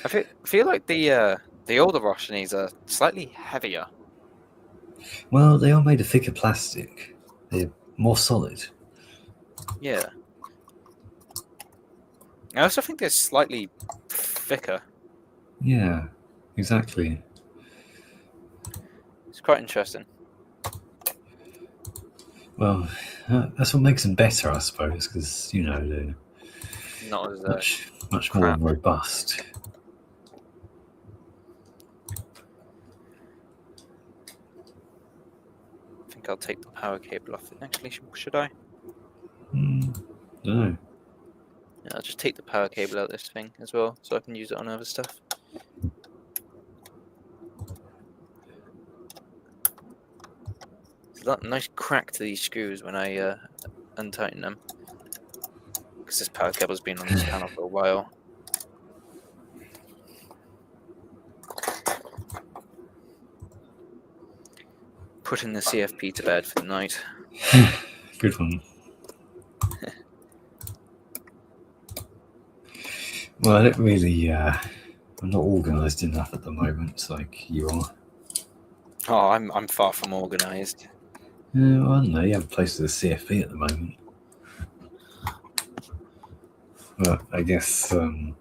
I feel like the the older Roshnis are slightly heavier. Well, they are made of thicker plastic. They're more solid. Yeah. I also think they're slightly thicker. Yeah, exactly. It's quite interesting. Well, that's what makes them better, I suppose, because they're Not as much more crap. robust. I think I'll take the power cable off it. Actually, should I? Don't know. Yeah, I'll just take the power cable out of this thing as well, so I can use it on other stuff. There's a nice crack to these screws when I untighten them, because this power cable's been on this panel for a while. Putting the CFP to bed for the night. Good one. Well, I don't really. I'm not organised enough at the moment, like you are. Oh, I'm far from organised. Well, I don't know. You have a place for the CFP at the moment. But I guess that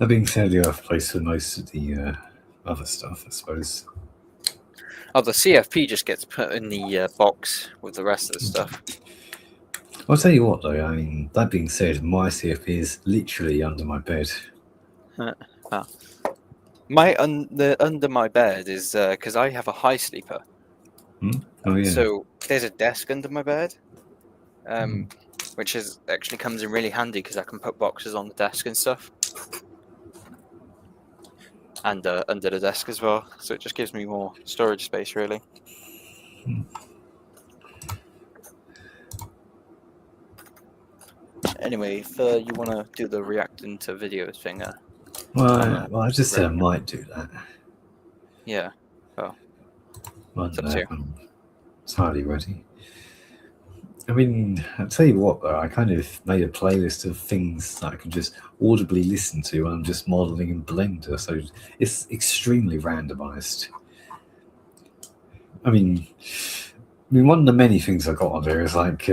being said, you have a place for most of the other stuff, I suppose. Oh, the CFP just gets put in the box with the rest of the stuff. I'll tell you what, though. I mean, that being said, my CFP is literally under my bed. Under my bed is because I have a high sleeper. Oh yeah. So there's a desk under my bed, which actually comes in really handy because I can put boxes on the desk and stuff, and under the desk as well. So it just gives me more storage space, really. Anyway, if you want to do the reacting to video thing, well, I just said I might do that. Yeah. Well, I It's up don't to know. you. It's hardly ready. I mean, I'll tell you what, though. I kind of made a playlist of things that I can just audibly listen to when I'm just modeling in Blender, so it's extremely randomized. I mean, one of the many things I got on there is like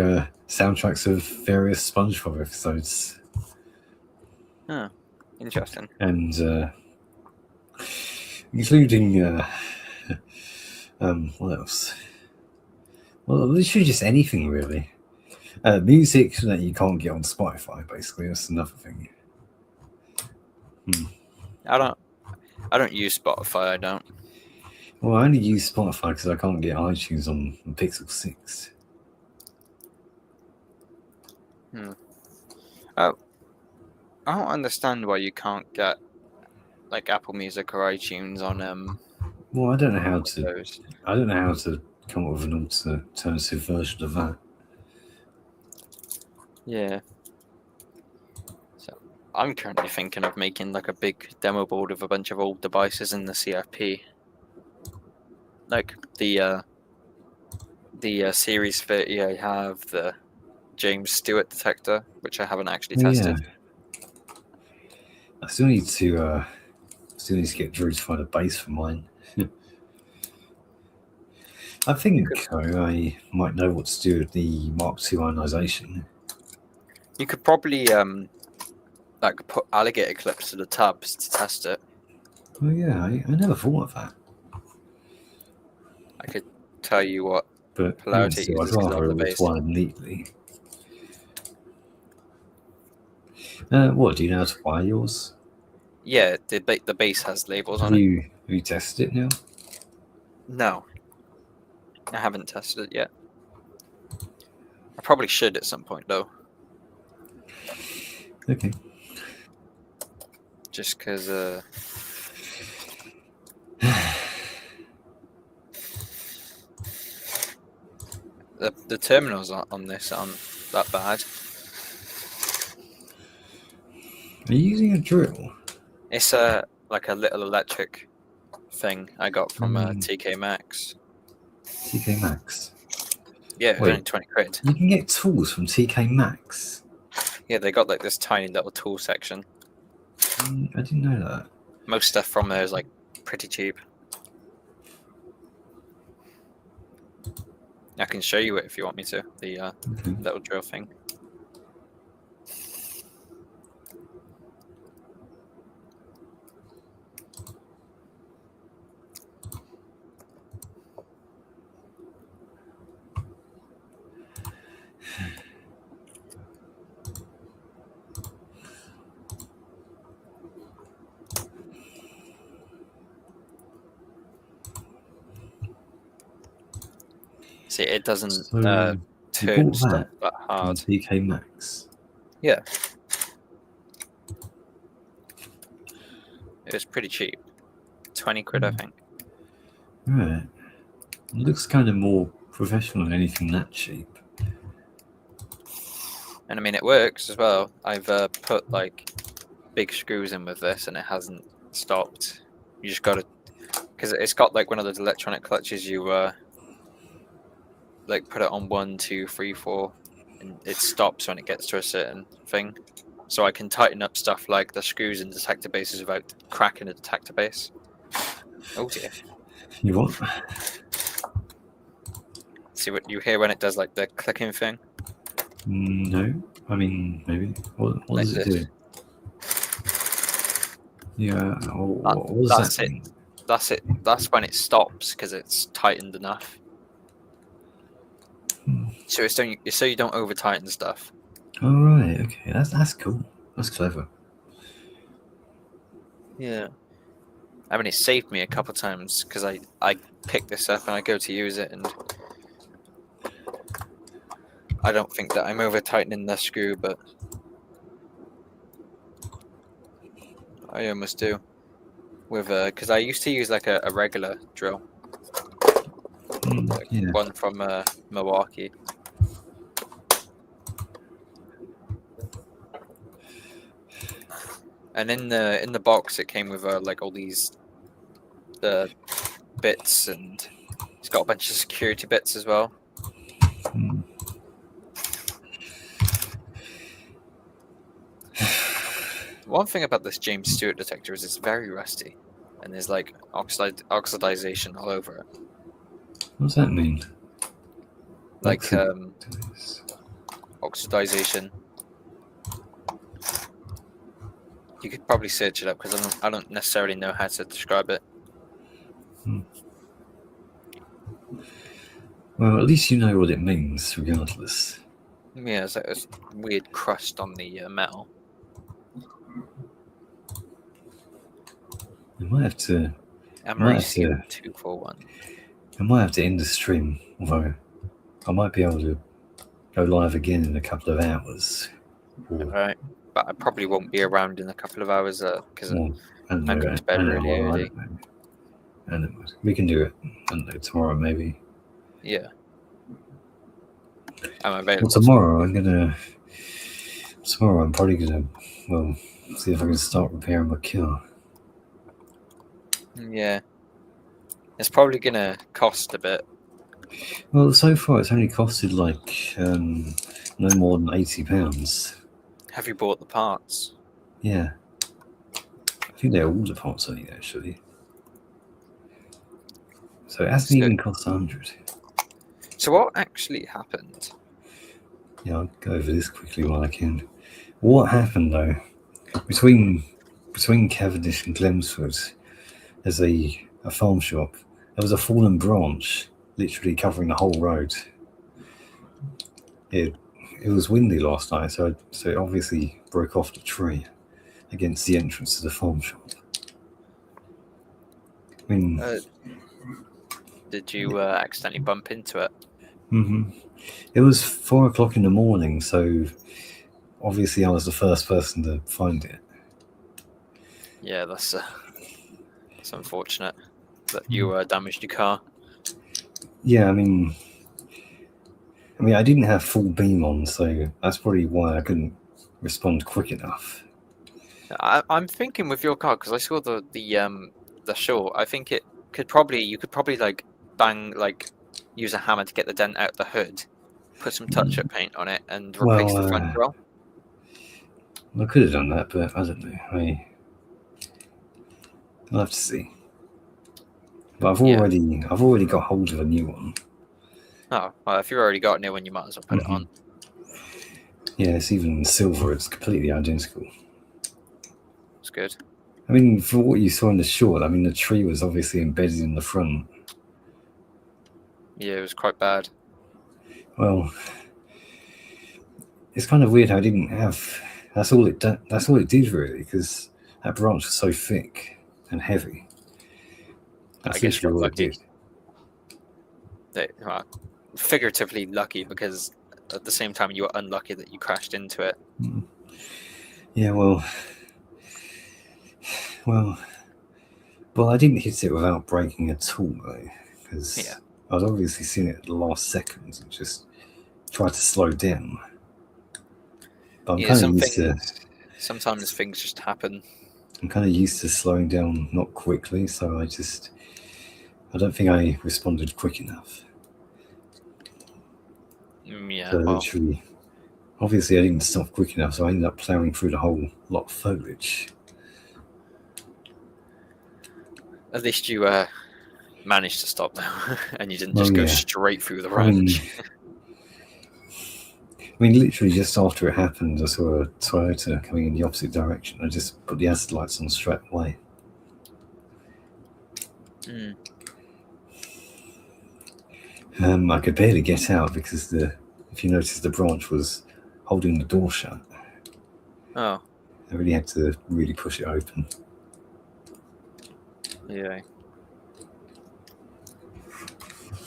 soundtracks of various SpongeBob episodes. Oh, interesting. And including what else? Well, literally just anything really. Music that you can't get on Spotify, basically. That's another thing. I don't use Spotify. I don't. Well, I only use Spotify because I can't get iTunes on Pixel 6. Oh, I don't understand why you can't get like Apple Music or iTunes on Well, I don't know how to. those. I don't know how to come up with an alternative version of that. Yeah. So I'm currently thinking of making like a big demo board of a bunch of old devices in the CFP, like the Series 30 I have, the James Stewart detector, which I haven't actually tested. Yeah. I still need to get Drew to find a base for mine. I think I might know what to do with the Mark II ionization. You could probably like put alligator clips to the tabs to test it. Oh yeah, I never thought of that. I could tell you what But polarity still, I'd uses because I rather have it the was base. wired neatly. What, do you know how to wire yours? Yeah, the base has labels on Have you tested it now? No, I haven't tested it yet. I probably should at some point though. Okay. Just because the terminals on this aren't that bad. Are you using a drill? It's like a little electric thing I got from TK Maxx. TK Maxx? Yeah, it was only 20 quid. You can get tools from TK Maxx? Yeah, they got like this tiny little tool section. I didn't know that. Most stuff from there is like pretty cheap. I can show you it if you want me to. The little drill thing. See, it doesn't So turn bought stuff that from hard. TK Maxx. Yeah. It was pretty cheap. 20 quid, I think. Right. It looks kind of more professional than anything that cheap. And I mean, it works as well. I've put like big screws in with this, and it hasn't stopped. You just got to, because it's got like one of those electronic clutches. You like put it on 1, 2, 3, 4, and it stops when it gets to a certain thing. So I can tighten up stuff like the screws and detector bases without cracking the detector base. Oh dear! You what? See what you hear when it does like the clicking thing? No. I mean, maybe. What Like does it this. do? Yeah. What does That's that it. mean? That's it. That's when it stops because it's tightened enough. So so you don't over tighten stuff. All right. Okay. That's cool. That's clever. Yeah. I mean, it saved me a couple times because I pick this up and I go to use it, and I don't think that I'm over tightening the screw, but I almost do. With because I used to use like a regular drill, like Yeah. one from Milwaukee. And in the box, it came with like all these bits, and it's got a bunch of security bits as well. One thing about this James Stewart detector is it's very rusty, and there's like oxidization all over it. What does that mean? Like oxidization. You could probably search it up because I don't necessarily know how to describe it. Well, at least you know what it means, regardless. Yeah, it's like a weird crust on the metal. I might have to. MREC241. I might have to end the stream, although I might be able to go live again in a couple of hours. Right, but I probably won't be around in a couple of hours because I'm going to bed really early. We can do it. I don't know, tomorrow maybe. Yeah. I'm available. Well, tomorrow I'm probably gonna see if I can start repairing my car. Yeah. It's probably gonna cost a bit. Well, so far it's only costed like no more than £80. Have you bought the parts? Yeah. I think they're all the parts I need, actually. So it hasn't even cost 100. So what actually happened? Yeah, I'll go over this quickly while I can. What happened though? Between Cavendish and Glemsford, there's a farm shop. There was a fallen branch literally covering the whole road. It was windy last night, so it obviously broke off the tree against the entrance to the farm shop. I mean, did you accidentally bump into it? It was 4 o'clock in the morning, so obviously I was the first person to find it. Yeah, that's unfortunate that you damaged your car. Yeah, I mean, I didn't have full beam on, so that's probably why I couldn't respond quick enough. I'm thinking with your car, because I saw the short. I think you could probably like use a hammer to get the dent out the hood, put some touch-up paint on it, and replace the front grill. I could have done that, but I don't know. I'll have to see. But I've already got hold of a new one. Oh, well, if you've already got a new one, you might as well put it on. Yeah, it's even silver. It's completely identical. It's good. I mean, for what you saw in the short, I mean, the tree was obviously embedded in the front. Yeah, it was quite bad. Well, it's kind of weird how I didn't have. That's all it did really, because that branch was so thick and heavy. That's I guess you literally got all lucky. it did. Figuratively lucky, because at the same time you were unlucky that you crashed into it. Yeah, well, I didn't hit it without braking at all, though, because I'd obviously seen it at the last second and just tried to slow down. But I'm kind of used to. Sometimes things just happen. I'm kind of used to slowing down not quickly, so I don't think I responded quick enough. Yeah. So literally, obviously, I didn't stop quick enough, so I ended up ploughing through the whole lot of foliage. At least you managed to stop though, and you didn't just go straight through the branch. I mean, literally just after it happened, I saw a Toyota coming in the opposite direction. I just put the hazard lights on straight away. I could barely get out because if you notice, the branch was holding the door shut. Oh. I really had to push it open. Yeah.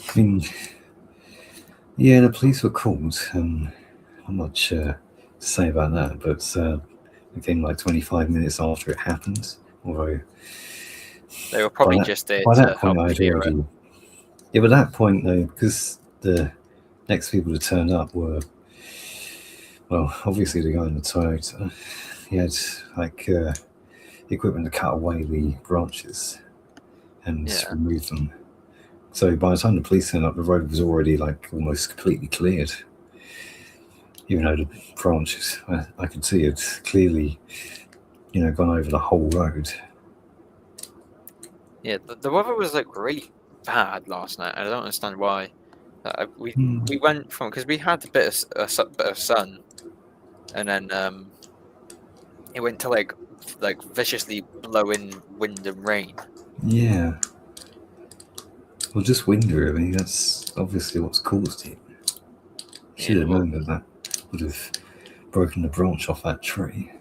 I mean, yeah, the police were called. I'm not sure to say about that, but it came like 25 minutes after it happened. Although they were probably just there by to that point help clear it. Yeah, but at that point though, because the next people to turn up were, well, obviously the guy in the Toyota. He had like equipment to cut away the branches and remove them. So by the time the police turned up, the road was already like almost completely cleared. Even though the branches, I could see it clearly, gone over the whole road. Yeah, the weather was like really bad last night. I don't understand why. We went from, because we had a bit of sun, and then it went to like viciously blowing wind and rain. Yeah. Well, just wind really. That's obviously what's caused it. Should have known that would have broken the branch off that tree.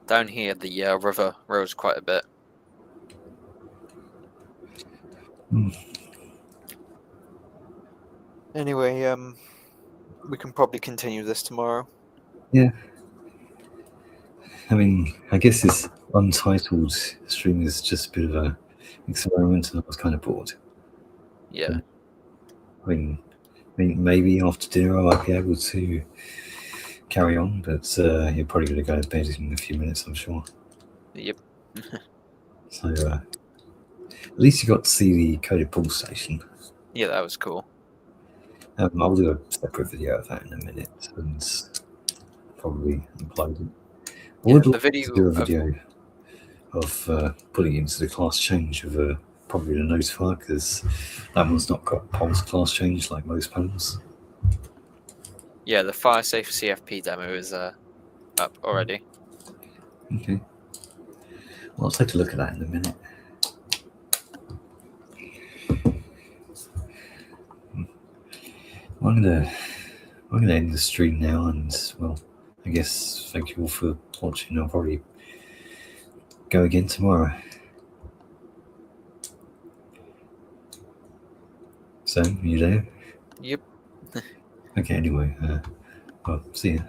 Down here, the river rose quite a bit. Anyway, we can probably continue this tomorrow. Yeah. I mean, I guess this Untitled stream is just a bit of an experiment, and I was kind of bored. Yeah. I mean, maybe after dinner I might be able to carry on, but you're probably going to go to bed in a few minutes, I'm sure. Yep. So at least you got to see the coded pull station. Yeah, that was cool. I'll do a separate video of that in a minute and probably upload it. I would like to do a video of putting it into the class change of probably the notifier, because that one's not got pulse class change like most panels. Yeah, the fire safe CFP demo is up already. Okay. Well, I'll take a look at that in a minute. I'm gonna end the stream now, and well, I guess thank you all for watching. I'll probably go again tomorrow. So, are you there? Yep. Okay, anyway, well, see ya.